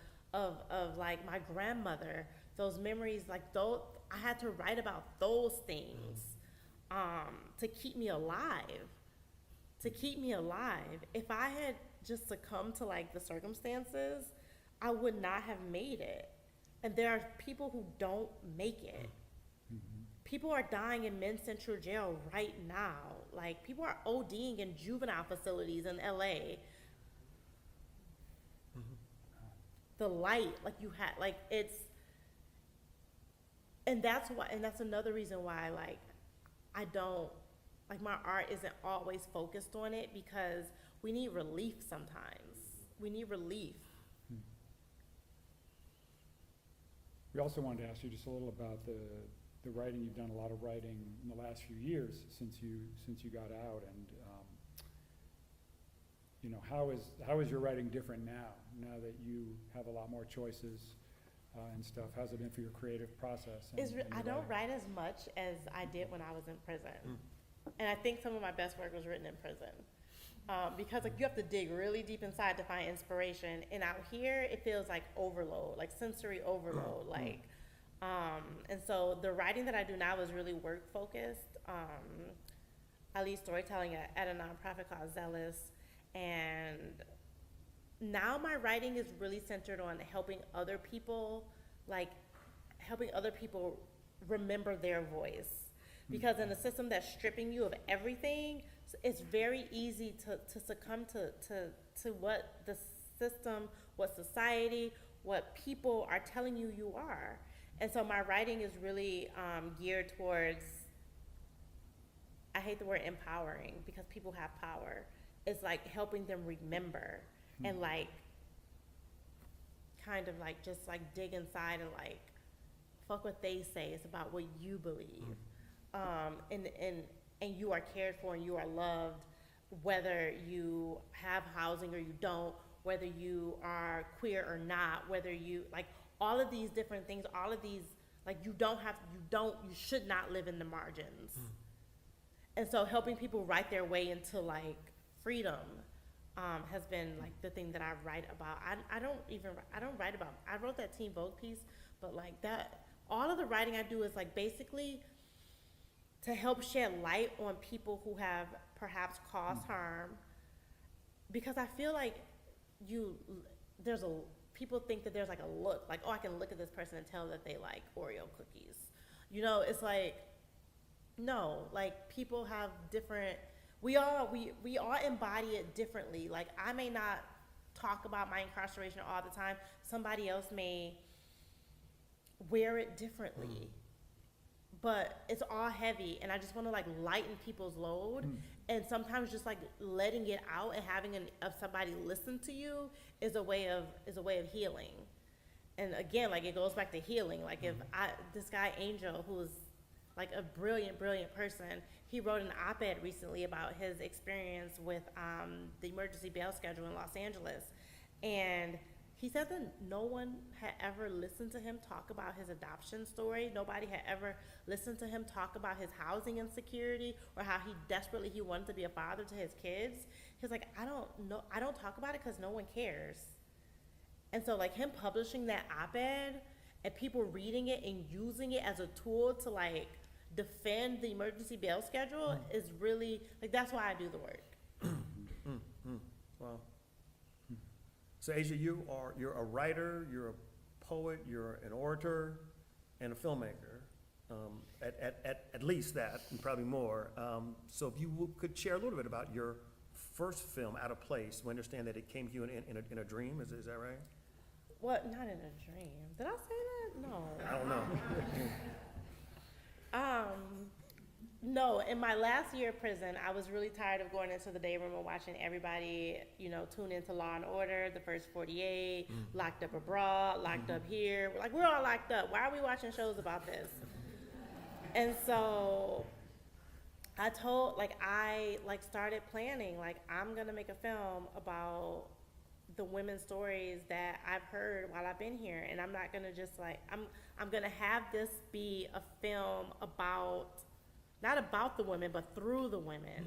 like my grandmother, those memories, like, those, I had to write about those things to keep me alive. If I had just succumbed to like the circumstances, I would not have made it. And there are people who don't make it. People are dying in men's central jail right now. Like, people are ODing in juvenile facilities in LA. The light, like you had, like it's, and that's why, and that's another reason why, like, I don't, like, my art isn't always focused on it, because we need relief sometimes. We need relief. We also wanted to ask you just a little about the writing. You've done a lot of writing in the last few years since you got out, and you know, how is your writing different now that you have a lot more choices and stuff? How's it been for your creative process? I don't write as much as I did when I was in prison, and I think some of my best work was written in prison. Because like you have to dig really deep inside to find inspiration, and out here it feels like overload, like sensory overload, like and so the writing that I do now is really work focused. I lead storytelling at a nonprofit called Zealous, and now my writing is really centered on helping other people remember their voice, because in a system that's stripping you of everything, it's very easy to succumb to what the system, what society, what people are telling you you are. And so my writing is really geared towards, I hate the word empowering, because people have power. It's like helping them remember and like kind of like just like dig inside and like fuck what they say. It's about what you believe. And you are cared for and you are loved, whether you have housing or you don't, whether you are queer or not, whether you, like, all of these different things, all of these, like, you should not live in the margins. And so helping people write their way into, like, freedom has been, like, the thing that I write about. I wrote that Teen Vogue piece, but, like, that, all of the writing I do is, like, basically to help shed light on people who have perhaps caused harm, because I feel like people think that there's like a look, like, oh, I can look at this person and tell that they like Oreo cookies. You know, it's like, no, like, people have different, we all embody it differently. Like, I may not talk about my incarceration all the time. Somebody else may wear it differently. But it's all heavy, and I just want to like lighten people's load, and sometimes just like letting it out and having somebody listen to you is a way of healing. And again, like, it goes back to healing. Like, if this guy Angel, who's like a brilliant person, he wrote an op-ed recently about his experience with the emergency bail schedule in Los Angeles, and he said that no one had ever listened to him talk about his adoption story. Nobody had ever listened to him talk about his housing insecurity or how he wanted to be a father to his kids. He's like, I don't talk about it because no one cares. And so, like, him publishing that op-ed and people reading it and using it as a tool to like defend the emergency bail schedule is really, like, that's why I do the work. Wow. So Asia, you're a writer, you're a poet, you're an orator, and a filmmaker. At least that, and probably more. So if you could share a little bit about your first film, Out of Place. We understand that it came to you in a dream. Is that right? What? Not in a dream. Did I say that? No. I don't know. No, in my last year of prison, I was really tired of going into the day room and watching everybody, tune into Law and Order, the first 48, Locked Up Abroad, Locked Up Here. Like, we're all locked up. Why are we watching shows about this? And so I started planning, like, I'm gonna make a film about the women's stories that I've heard while I've been here. And I'm not gonna just I'm gonna have this be a film not about the women, but through the women.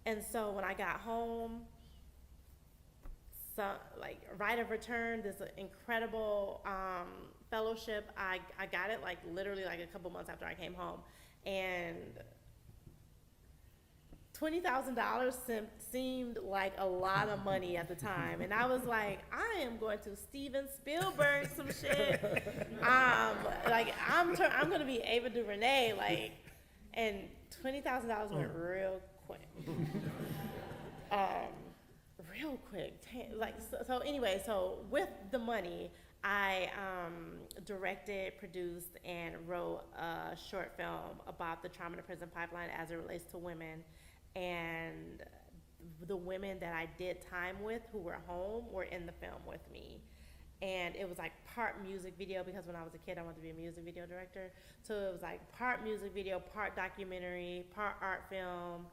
And so when I got home, Right of Return, this incredible fellowship, I got it literally a couple months after I came home. And $20,000 seemed like a lot of money at the time, and I was like, I am going to Steven Spielberg some shit. Like I'm gonna be Ava DuVernay, like, and $20,000 went real quick. Real quick. Like so. Anyway, so with the money, I directed, produced, and wrote a short film about the trauma to prison pipeline as it relates to women. And the women that I did time with who were home were in the film with me. And it was like part music video, because when I was a kid I wanted to be a music video director. So it was like part music video, part documentary, part art film.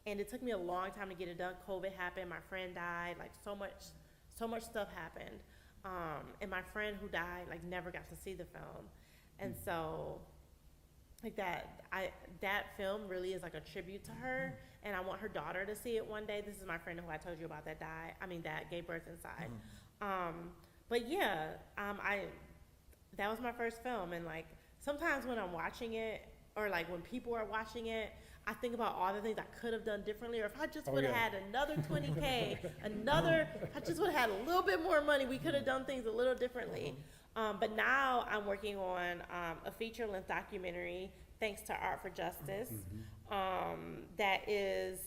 And it took me a long time to get it done. COVID happened, my friend died, like so much stuff happened. And my friend who died like never got to see the film. And so like that film really is like a tribute to her, and I want her daughter to see it one day. This is my friend who I told you about that gave birth inside. But yeah, that was my first film, and like sometimes when I'm watching it, or like when people are watching it, I think about all the things I could have done differently, or if I just would have had another 20K, if I just would have had a little bit more money, we could have done things a little differently. But now I'm working on a feature-length documentary, thanks to Art for Justice, that is,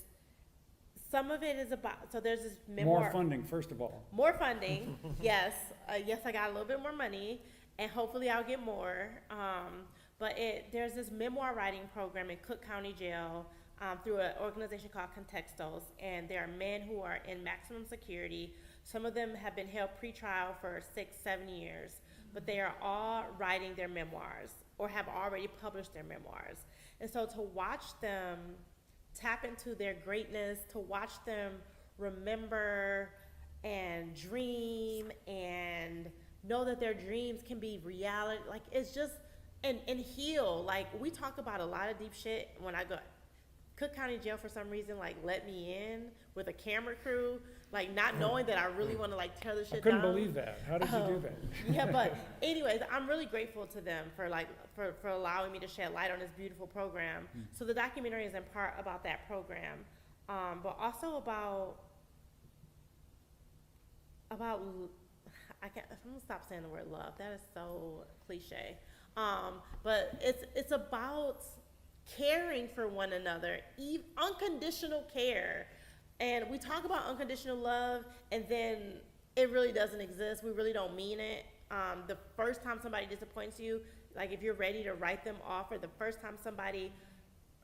some of it is about, so there's this memoir. More funding, first of all. More funding, yes. Yes, I got a little bit more money, and hopefully I'll get more. But there's this memoir writing program in Cook County Jail through an organization called Contextos, and there are men who are in maximum security. Some of them have been held pretrial for 6-7 years, but they are all writing their memoirs or have already published their memoirs. And so to watch them tap into their greatness, to watch them remember and dream and know that their dreams can be reality, like it's just, and heal. Like we talk about a lot of deep shit when I go, Cook County Jail for some reason like let me in with a camera crew, like not knowing that I really want to like tear the shit down. I couldn't believe that. How did you do that? Yeah, but anyways, I'm really grateful to them for for allowing me to shed light on this beautiful program. So the documentary is in part about that program, but also about I'm gonna stop saying the word love. That is so cliche. But it's about caring for one another, unconditional care. And we talk about unconditional love, and then it really doesn't exist. We really don't mean it. The first time somebody disappoints you, like if you're ready to write them off, or the first time somebody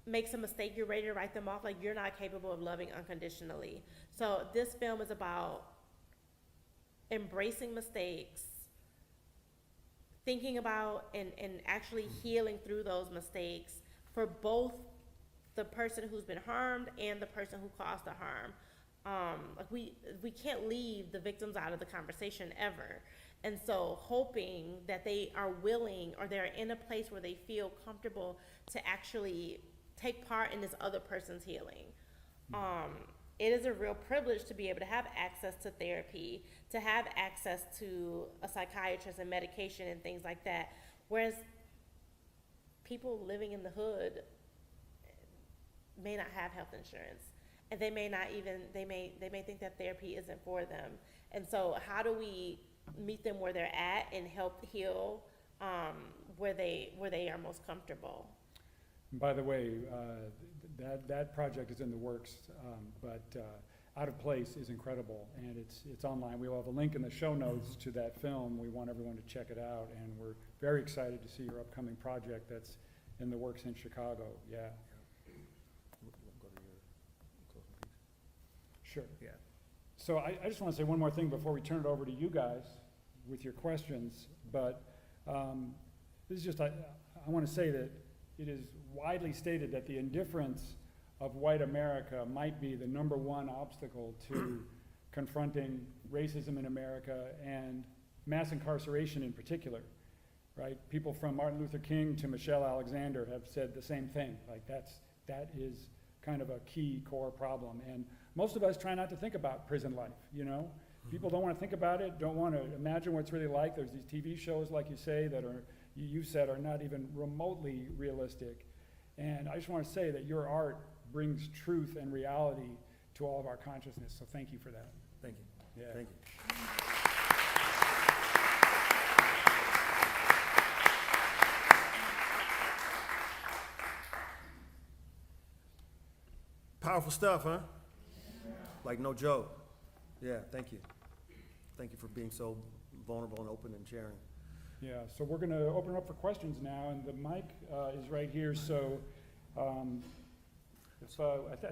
makes a mistake, you're ready to write them off, like you're not capable of loving unconditionally. So this film is about embracing mistakes, thinking about and actually healing through those mistakes for both the person who's been harmed and the person who caused the harm. Like we can't leave the victims out of the conversation ever. And so hoping that they are willing, or they're in a place where they feel comfortable to actually take part in this other person's healing. It is a real privilege to be able to have access to therapy, to have access to a psychiatrist and medication and things like that. Whereas people living in the hood may not have health insurance, and they may not even, they may think that therapy isn't for them. And so how do we meet them where they're at and help heal where they are most comfortable? By the way, that project is in the works, but Out of Place is incredible, and it's online. We'll have a link in the show notes to that film. We want everyone to check it out, and we're very excited to see your upcoming project that's in the works in Chicago. Yeah. Sure. Yeah. So I just want to say one more thing before we turn it over to you guys with your questions. But this is just, I want to say that it is widely stated that the indifference of white America might be the #1 obstacle to confronting racism in America and mass incarceration in particular, right? People from Martin Luther King to Michelle Alexander have said the same thing. Like that is kind of a key core problem. And most of us try not to think about prison life, you know? People don't want to think about it, don't want to imagine what it's really like. There's these TV shows, like you say, that are, you said, are not even remotely realistic. And I just want to say that your art brings truth and reality to all of our consciousness, so thank you for that. Thank you. Yeah. Thank you. Powerful stuff, huh? Like no joke. Yeah, thank you. Thank you for being so vulnerable and open and sharing. Yeah, so we're going to open it up for questions now, and the mic is right here, so I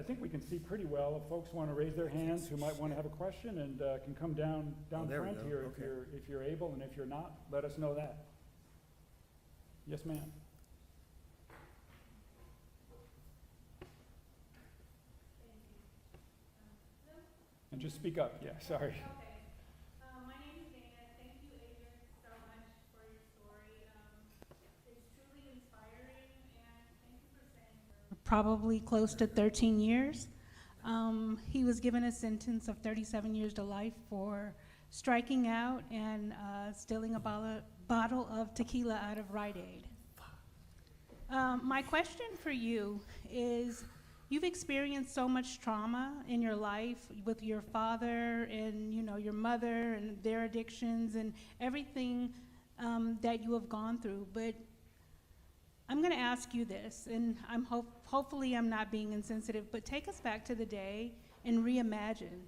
think we can see pretty well. If folks want to raise their hands who might want to have a question, and can come down there we front go. here Okay. if you're able, and if you're not, let us know that. Yes, ma'am. And just speak up, yeah, sorry. Okay. My name is Dana. Thank you, Adrian, so much for your story. It's truly inspiring, and thank you for saying probably close to 13 years. He was given a sentence of 37 years to life for striking out and stealing a bottle of tequila out of Rite Aid. My question for you is, you've experienced so much trauma in your life with your father and, you know, your mother and their addictions and everything that you have gone through. But I'm going to ask you this, and hopefully I'm not being insensitive, but take us back to the day and reimagine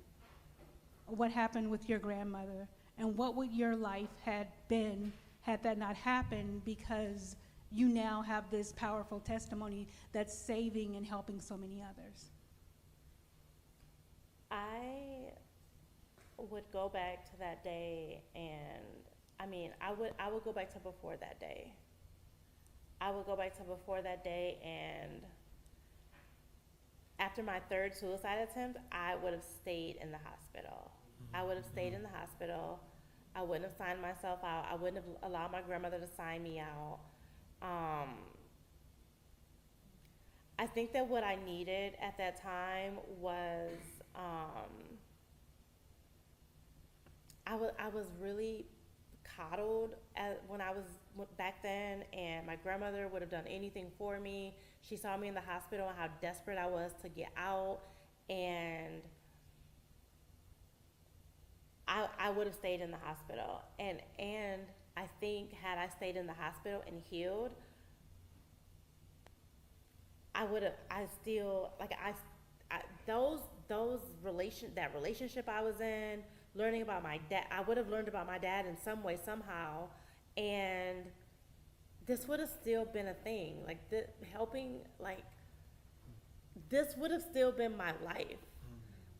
what happened with your grandmother and what would your life had been had that not happened, because you now have this powerful testimony that's saving and helping so many others. I would go back to that day, and I would go back to before that day. I would go back to before that day, and after my third suicide attempt, I would have stayed in the hospital. I would have stayed in the hospital. I wouldn't have signed myself out. I wouldn't have allowed my grandmother to sign me out. I think that what I needed at that time was, I was really coddled when I was back then, and my grandmother would have done anything for me. She saw me in the hospital and how desperate I was to get out, and I would have stayed in the hospital. And I think had I stayed in the hospital and healed, that relationship I was in, learning about my dad, I would have learned about my dad in some way, somehow, and this would have still been a thing. This would have still been my life.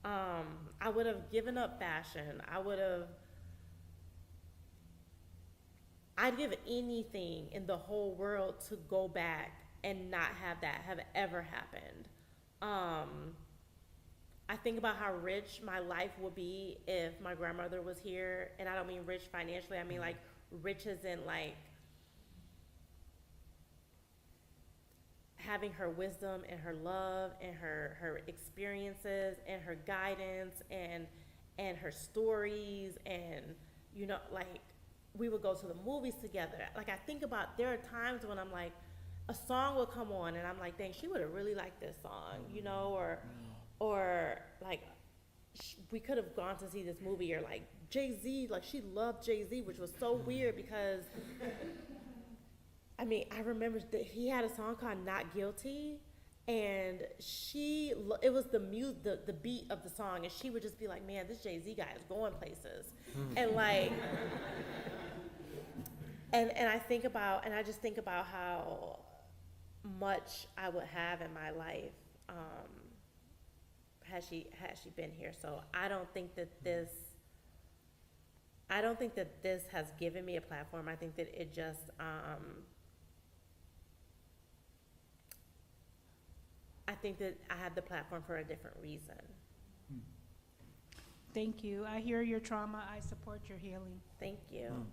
I would have given up fashion. I'd give anything in the whole world to go back and not have that have ever happened. I think about how rich my life would be if my grandmother was here, and I don't mean rich financially, I mean like rich as in like having her wisdom and her love and her experiences and her guidance and her stories, and you know, like we would go to the movies together. Like I think about, there are times when I'm like, a song will come on and I'm like, dang, she would have really liked this song, you know, or like we could have gone to see this movie, or like Jay-Z, like she loved Jay-Z, which was so weird because I mean, I remember that he had a song called Not Guilty, and it was the beat of the song, and she would just be like, man, this Jay-Z guy is going places. And like, and I just think about how much I would have in my life, had she been here. So I don't think that this has given me a platform. I think that it just, I think that I had the platform for a different reason. Thank you. I hear your trauma. I support your healing. Thank you.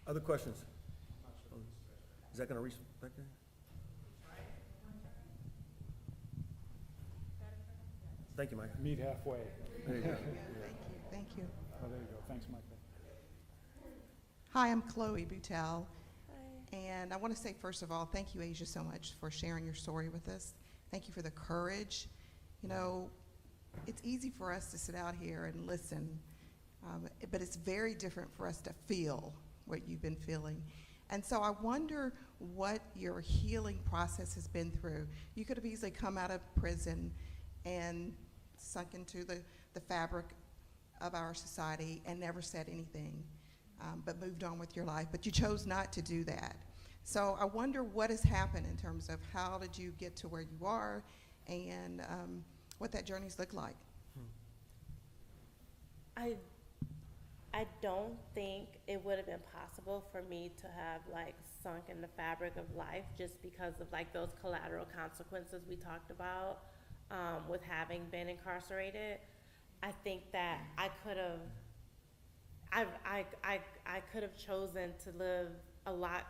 Other questions? Is that gonna reach back there? Thank you, Mike. Meet halfway. There you go. Thank you. Oh, there you go. Thanks, Michael. Hi, I'm Chloe Boutel, and I want to say, first of all, thank you, Asia, so much for sharing your story with us. Thank you for the courage. You know, it's easy for us to sit out here and listen, but it's very different for us to feel what you've been feeling. And so I wonder what your healing process has been through. You could have easily come out of prison and sunk into the fabric of our society and never said anything, but moved on with your life. But you chose not to do that. So I wonder what has happened in terms of how did you get to where you are, and what that journey's looked like. I don't think it would have been possible for me to have like sunk in the fabric of life just because of like those collateral consequences we talked about with having been incarcerated. I think that I could have chosen to live a lot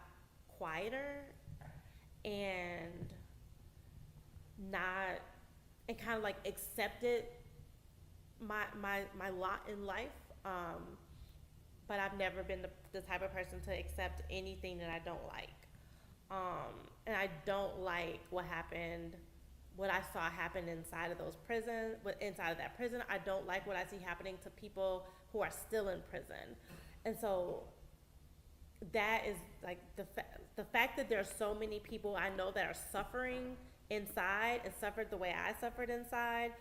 quieter and kind of like accepted my lot in life. But I've never been the type of person to accept anything that I don't like. And I don't like what I saw happen inside of inside of that prison. I don't like what I see happening to people who are still in prison. And so that is like the fact that there's so many people I know that are suffering inside and suffered the way I suffered inside,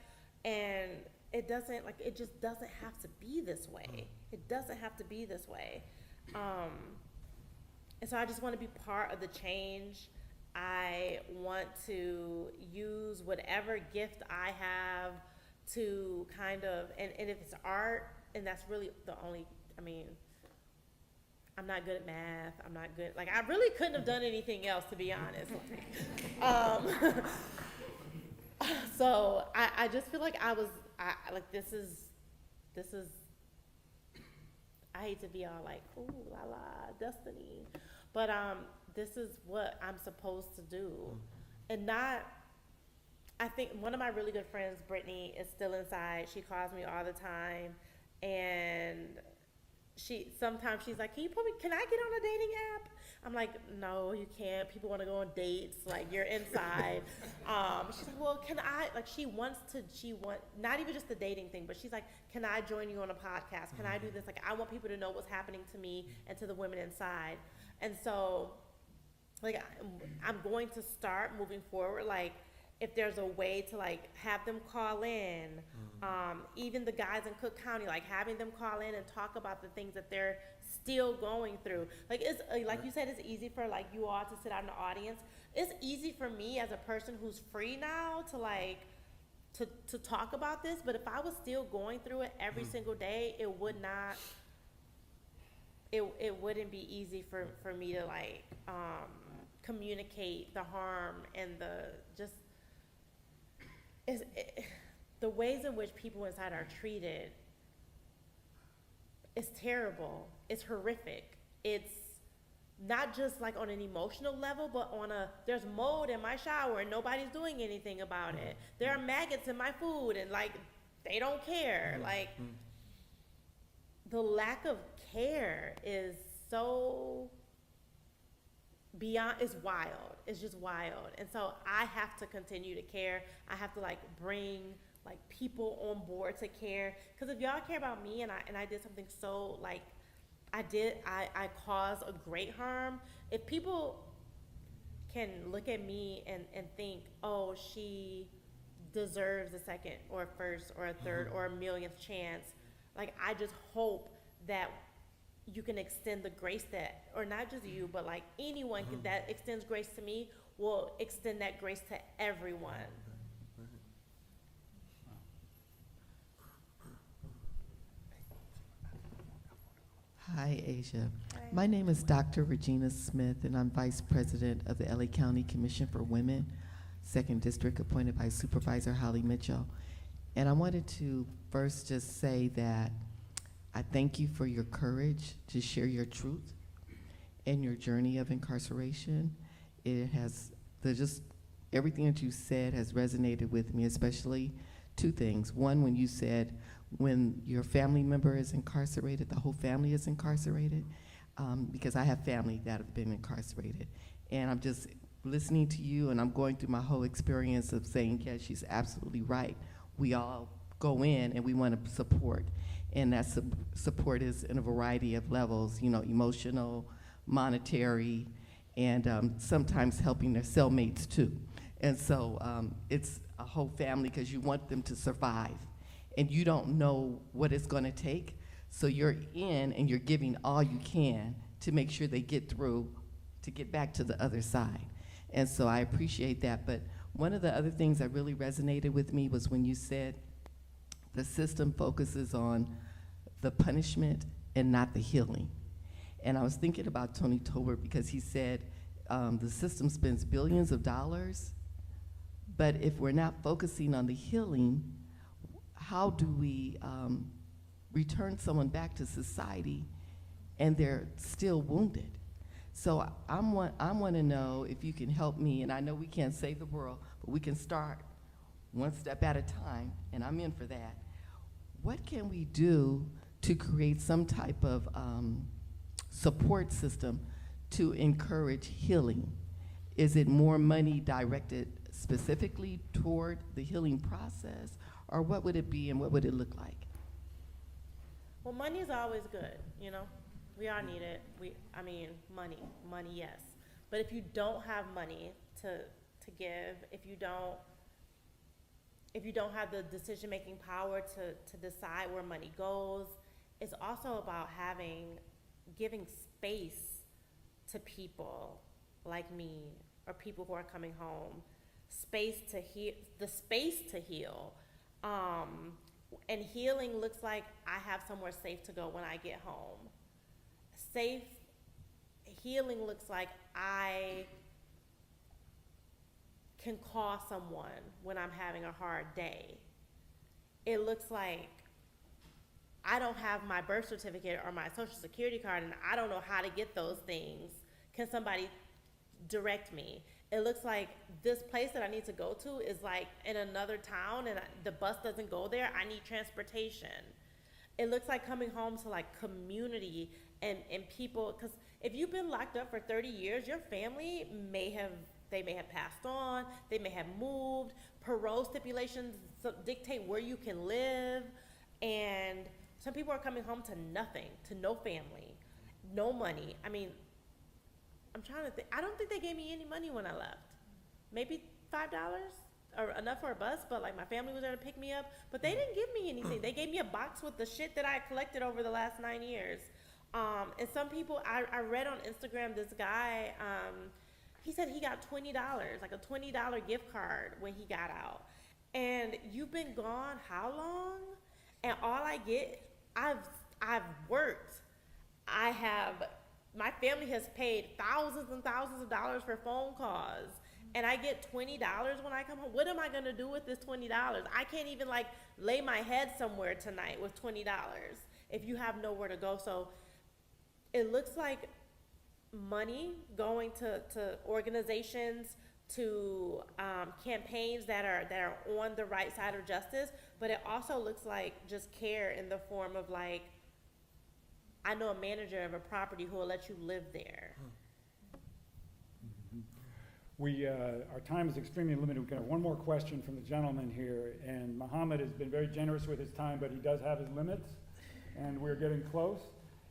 and it just doesn't have to be this way. It doesn't have to be this way. And so I just want to be part of the change. I want to use whatever gift I have to kind of, and if it's art, and that's really the only, I'm not good at math. I'm not good, like I really couldn't have done anything else, to be honest. So I just feel like this is, I hate to be all like, ooh, la la, destiny. But this is what I'm supposed to do. And I think one of my really good friends, Brittany, is still inside. She calls me all the time. And sometimes she's like, can I get on a dating app? I'm like, no, you can't. People want to go on dates. Like, you're inside. She's like, well, can I, like, not even just the dating thing, but she's like, can I join you on a podcast? Can I do this? Like, I want people to know what's happening to me and to the women inside. And so, like, I'm going to start moving forward, like, if there's a way to like have them call in, even the guys in Cook County, like having them call in and talk about the things that they're still going through. Like it's like you said, it's easy for like you all to sit out in the audience. It's easy for me as a person who's free now to like to talk about this. But if I was still going through it every single day, it would not. It wouldn't be easy for me to like communicate the harm and the ways in which people inside are treated is terrible. It's horrific. It's not just like on an emotional level, but there's mold in my shower and nobody's doing anything about it. There are maggots in my food and like, they don't care. Like, the lack of care is so beyond, is wild. It's just wild. And so I have to continue to care. I have to like bring like people on board to care. Because if y'all care about me and I did something so like, I caused a great harm. If people can look at me and think, oh, she deserves a second or a first or a third or a millionth chance, like I just hope that you can extend the grace that, or not just you, but like anyone that extends grace to me will extend that grace to everyone. Hi, Asia. Hi. My name is Dr. Regina Smith, and I'm Vice President of the LA County Commission for Women, 2nd District, appointed by Supervisor Holly Mitchell. And I wanted to first just say that I thank you for your courage to share your truth and your journey of incarceration. It has, everything that you said has resonated with me, especially two things. One, when you said, when your family member is incarcerated, the whole family is incarcerated. because I have family that have been incarcerated. And I'm just listening to you, and I'm going through my whole experience of saying, yes, she's absolutely right. We all go in and we want to support, and that support is in a variety of levels, you know, emotional, monetary, and sometimes helping their cellmates too. And so it's a whole family, because you want them to survive, and you don't know what it's going to take, so you're in and you're giving all you can to make sure they get through, to get back to the other side. And so I appreciate that. But one of the other things that really resonated with me was when you said the system focuses on the punishment and not the healing. And I was thinking about Tony Tolbert, because he said the system spends billions of dollars, but if we're not focusing on the healing, how do we return someone back to society and they're still wounded? So I want to know if you can help me, and I know we can't save the world, but we can start one step at a time, and I'm in for that. What can we do to create some type of support system to encourage healing? Is it more money directed specifically toward the healing process, or what would it be and what would it look like? Well, money is always good, you know? We all need it. Money, yes. But if you don't have money to give, if you don't have the decision-making power to decide where money goes, it's also about giving space to people like me, or people who are coming home, the space to heal. And healing looks like I have somewhere safe to go when I get home. Safe healing looks like I can call someone when I'm having a hard day. It looks like I don't have my birth certificate or my social security card, and I don't know how to get those things. Can somebody direct me? It looks like this place that I need to go to is like in another town, and the bus doesn't go there. I need transportation. It looks like coming home to like community and people, because if you've been locked up for 30 years, your family may have passed on, they may have moved. Parole stipulations dictate where you can live, and some people are coming home to nothing, to no family, no money. I mean, I'm trying to think. I don't think they gave me any money when I left. Maybe $5 or enough for a bus, but like my family was there to pick me up. But they didn't give me anything. They gave me a box with the shit that I collected over the last 9 years. And some people, I read on Instagram, this guy, he said he got $20, like a $20 gift card when he got out. And you've been gone how long? And all I get, I've worked. My family has paid thousands and thousands of dollars for phone calls, and I get $20 when I come home. What am I gonna do with this $20? I can't even like lay my head somewhere tonight with $20 if you have nowhere to go. So it looks like money going to organizations, to campaigns that are on the right side of justice, but it also looks like just care in the form of like, I know a manager of a property who will let you live there. Our time is extremely limited. We can have one more question from the gentleman here, and Muhammad has been very generous with his time, but he does have his limits, and we're getting close.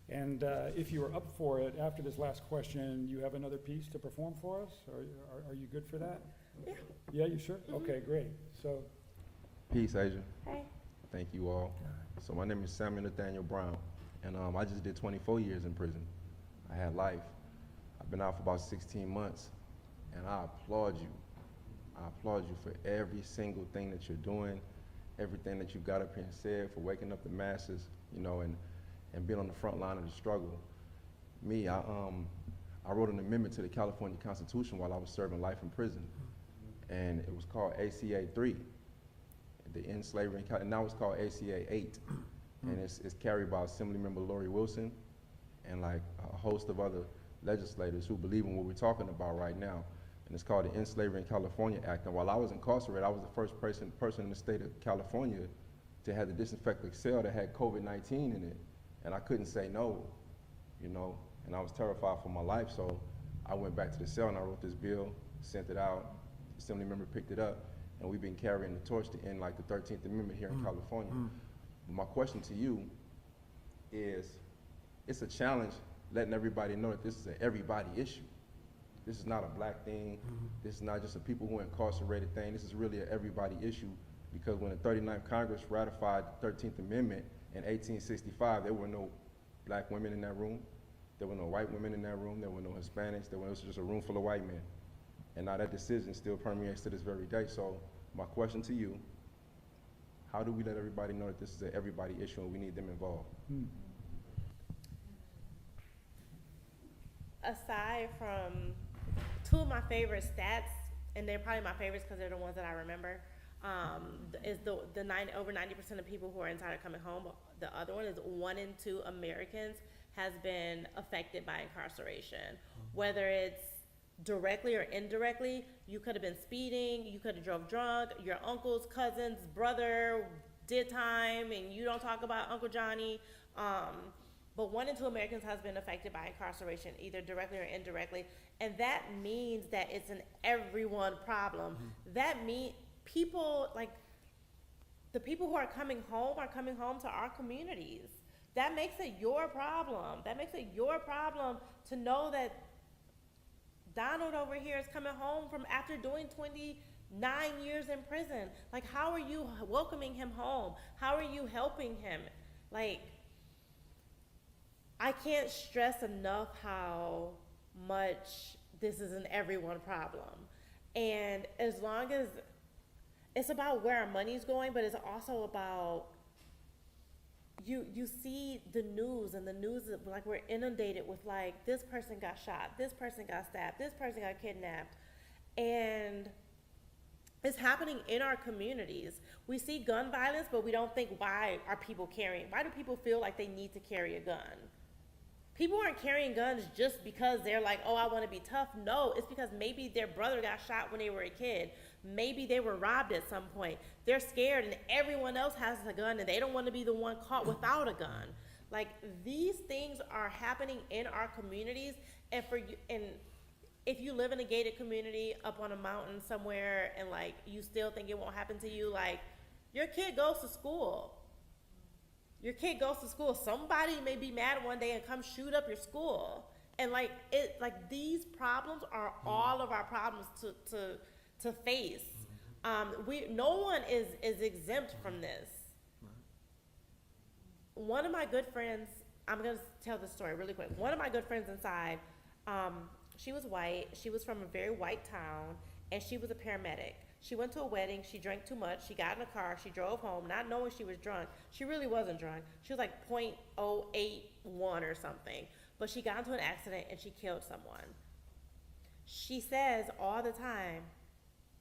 And if you are up for it, after this last question, you have another piece to perform for us? Are you good for that? Yeah. Yeah, you sure? Mm-hmm. Okay, great. So, Peace, Asia. Hey. Thank you all. So my name is Samuel Nathaniel Brown, and I just did 24 years in prison. I had life. I've been out for about 16 months, and I applaud you. I applaud you for every single thing that you're doing, everything that you got up here and said, for waking up the masses, you know, and being on the front line of the struggle. Me, I wrote an amendment to the California Constitution while I was serving life in prison, and it was called ACA 3, the End Slavery, and now it's called ACA 8, and it's carried by Assemblymember Lori Wilson and like a host of other legislators who believe in what we're talking about right now, and it's called the End Slavery in California Act. And while I was incarcerated, I was the first person in the state of California to have the disinfectant cell that had COVID-19 in it. And I couldn't say no, you know. and I was terrified for my life. So I went back to the cell and I wrote this bill, sent it out. Assembly member picked it up, and we've been carrying the torch to end like the 13th Amendment here in California. My question to you is, it's a challenge letting everybody know that this is an everybody issue. This is not a black thing. This is not just a people who are incarcerated thing. This is really an everybody issue, because when the 39th Congress ratified the 13th Amendment in 1865, there were no black women in that room. There were no white women in that room. There were no Hispanics. It was just a room full of white men. And now that decision still permeates to this very day. So my question to you, how do we let everybody know that this is an everybody issue and we need them involved? Aside from two of my favorite stats, and they're probably my favorites because they're the ones that I remember, is the over 90% of people who are inside are coming home. The other one is 1 in 2 Americans has been affected by incarceration, whether it's directly or indirectly. You could have been speeding, you could have drove drunk, your uncle's cousin's brother did time, and you don't talk about Uncle Johnny. But 1 in 2 Americans has been affected by incarceration, either directly or indirectly. And that means that it's an everyone problem. That means people, like, the people who are coming home to our communities. That makes it your problem. That makes it your problem to know that Donald over here is coming home from after doing 29 years in prison. Like, how are you welcoming him home? How are you helping him? Like, I can't stress enough how much this is an everyone problem. And as long as it's about where our money's going, but it's also about, you see the news, and the news is like, we're inundated with like, this person got shot, this person got stabbed, this person got kidnapped, and it's happening in our communities. We see gun violence, but we don't think, why are people carrying? Why do people feel like they need to carry a gun? People aren't carrying guns just because they're like, oh, I want to be tough. No, it's because maybe their brother got shot when they were a kid. Maybe they were robbed at some point. They're scared, and everyone else has a gun, and they don't want to be the one caught without a gun. Like, these things are happening in our communities, and if you live in a gated community up on a mountain somewhere, and like, you still think it won't happen to you, like, your kid goes to school. Your kid goes to school. Somebody may be mad one day and come shoot up your school. And like, these problems are all of our problems to face. No one is exempt from this. One of my good friends, I'm gonna tell this story really quick. One of my good friends inside, she was white. She was from a very white town, and she was a paramedic. She went to a wedding, she drank too much, she got in a car, she drove home, not knowing she was drunk. She really wasn't drunk. She was like 0.081 or something. But she got into an accident and she killed someone. She says all the time,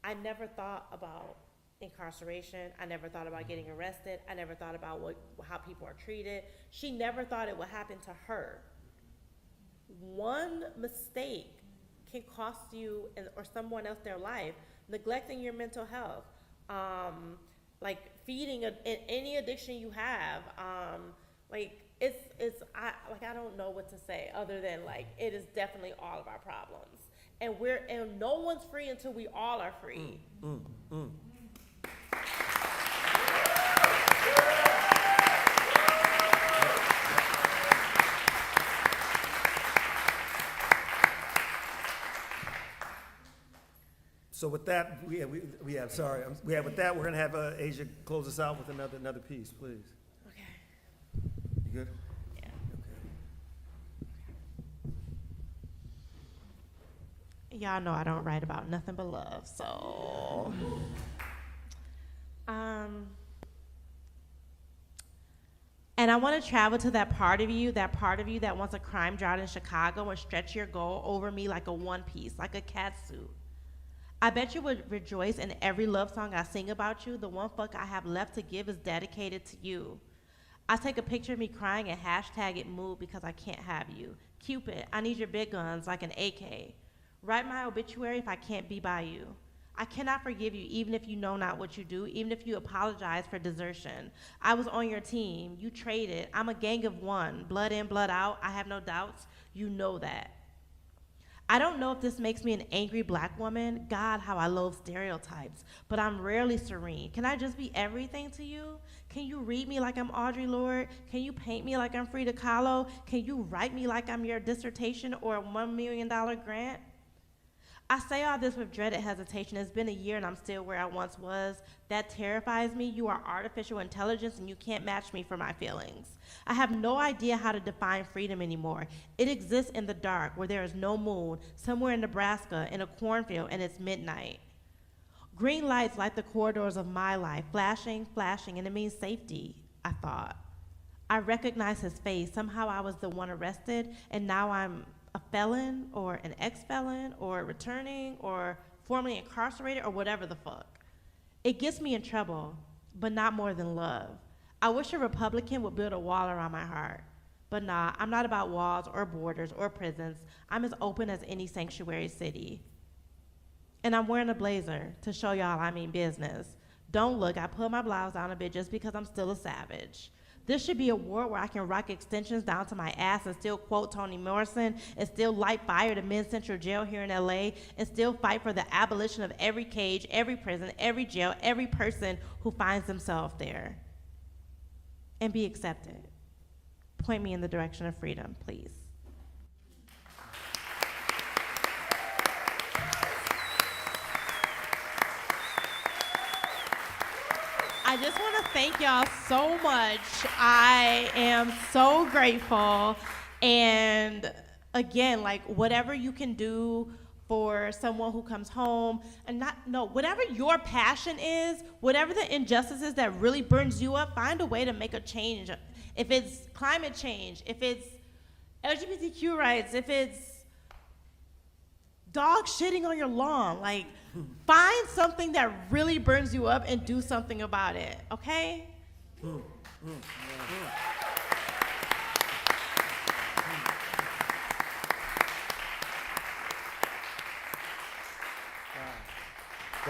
I never thought about incarceration. I never thought about getting arrested. I never thought about how people are treated. She never thought it would happen to her. One mistake can cost you or someone else their life. Neglecting your mental health, like feeding any addiction you have, I don't know what to say other than like, it is definitely all of our problems, and no one's free until we all are free. So with that, with that, we're gonna have Asia close us out with another piece, please. Okay. You good? Yeah. Okay. Y'all know I don't write about nothing but love, so. And I want to travel to that part of you that wants a crime drought in Chicago and stretch your goal over me like a one piece, like a cat suit. I bet you would rejoice in every love song I sing about you. The one fuck I have left to give is dedicated to you. I take a picture of me crying and hashtag it mood because I can't have you. Cupid, I need your big guns like an AK. Write my obituary if I can't be by you. I cannot forgive you even if you know not what you do, even if you apologize for desertion. I was on your team. You traded. I'm a gang of one. Blood in, blood out. I have no doubts. You know that. I don't know if this makes me an angry black woman. God, how I loathe stereotypes. But I'm rarely serene. Can I just be everything to you? Can you read me like I'm Audre Lorde? Can you paint me like I'm Frida Kahlo? Can you write me like I'm your dissertation or a $1 million grant? I say all this with dreaded hesitation. It's been a year and I'm still where I once was. That terrifies me. You are artificial intelligence and you can't match me for my feelings. I have no idea how to define freedom anymore. It exists in the dark where there is no moon, somewhere in Nebraska, in a cornfield, and it's midnight. Green lights light the corridors of my life, flashing, flashing, and it means safety, I thought. I recognized his face. Somehow I was the one arrested, and now I'm a felon or an ex-felon or returning or formerly incarcerated or whatever the fuck. It gets me in trouble, but not more than love. I wish a Republican would build a wall around my heart. But nah, I'm not about walls or borders or prisons. I'm as open as any sanctuary city. And I'm wearing a blazer to show y'all I mean business. Don't look, I pulled my blouse down a bit just because I'm still a savage. This should be a world where I can rock extensions down to my ass and still quote Toni Morrison and still light fire to Men's Central Jail here in LA and still fight for the abolition of every cage, every prison, every jail, every person who finds themselves there. And be accepted. Point me in the direction of freedom, please. I just want to thank y'all so much. I am so grateful. And again, like whatever you can do for someone who comes home and whatever your passion is, whatever the injustices that really burns you up, find a way to make a change. If it's climate change, if it's LGBTQ rights, if it's dog shitting on your lawn, like find something that really burns you up and do something about it, okay? Well,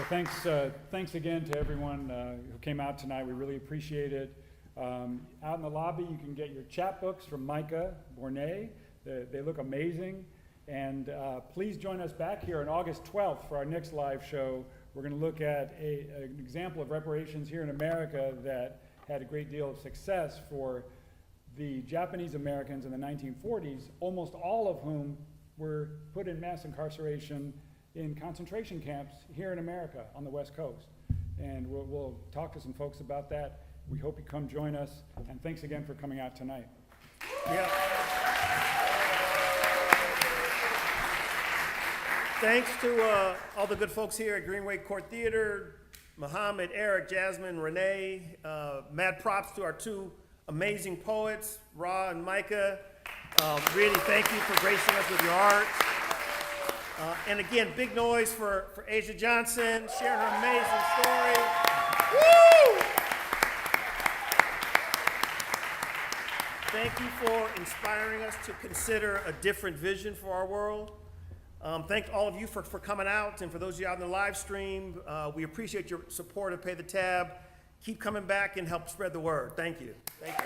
thanks again to everyone who came out tonight. We really appreciate it. Out in the lobby, you can get your chapbooks from Micah Bornet. They look amazing. And please join us back here on August 12th for our next live show. We're going to look at an example of reparations here in America that had a great deal of success for the Japanese Americans in the 1940s, almost all of whom were put in mass incarceration in concentration camps here in America on the West Coast. And we'll talk to some folks about that. We hope you come join us. And thanks again for coming out tonight. Yeah. Thanks to all the good folks here at Greenway Court Theatre, Muhammad, Eric, Jasmine, Renee. Mad props to our two amazing poets, Ra and Micah. Really thank you for gracing us with your art. And again, big noise for Asia Johnson, sharing her amazing story. Woo! Thank you for inspiring us to consider a different vision for our world. Thank all of you for coming out, and for those of you out in the live stream, we appreciate your support of Pay the Tab. Keep coming back and help spread the word. Thank you. Thank you.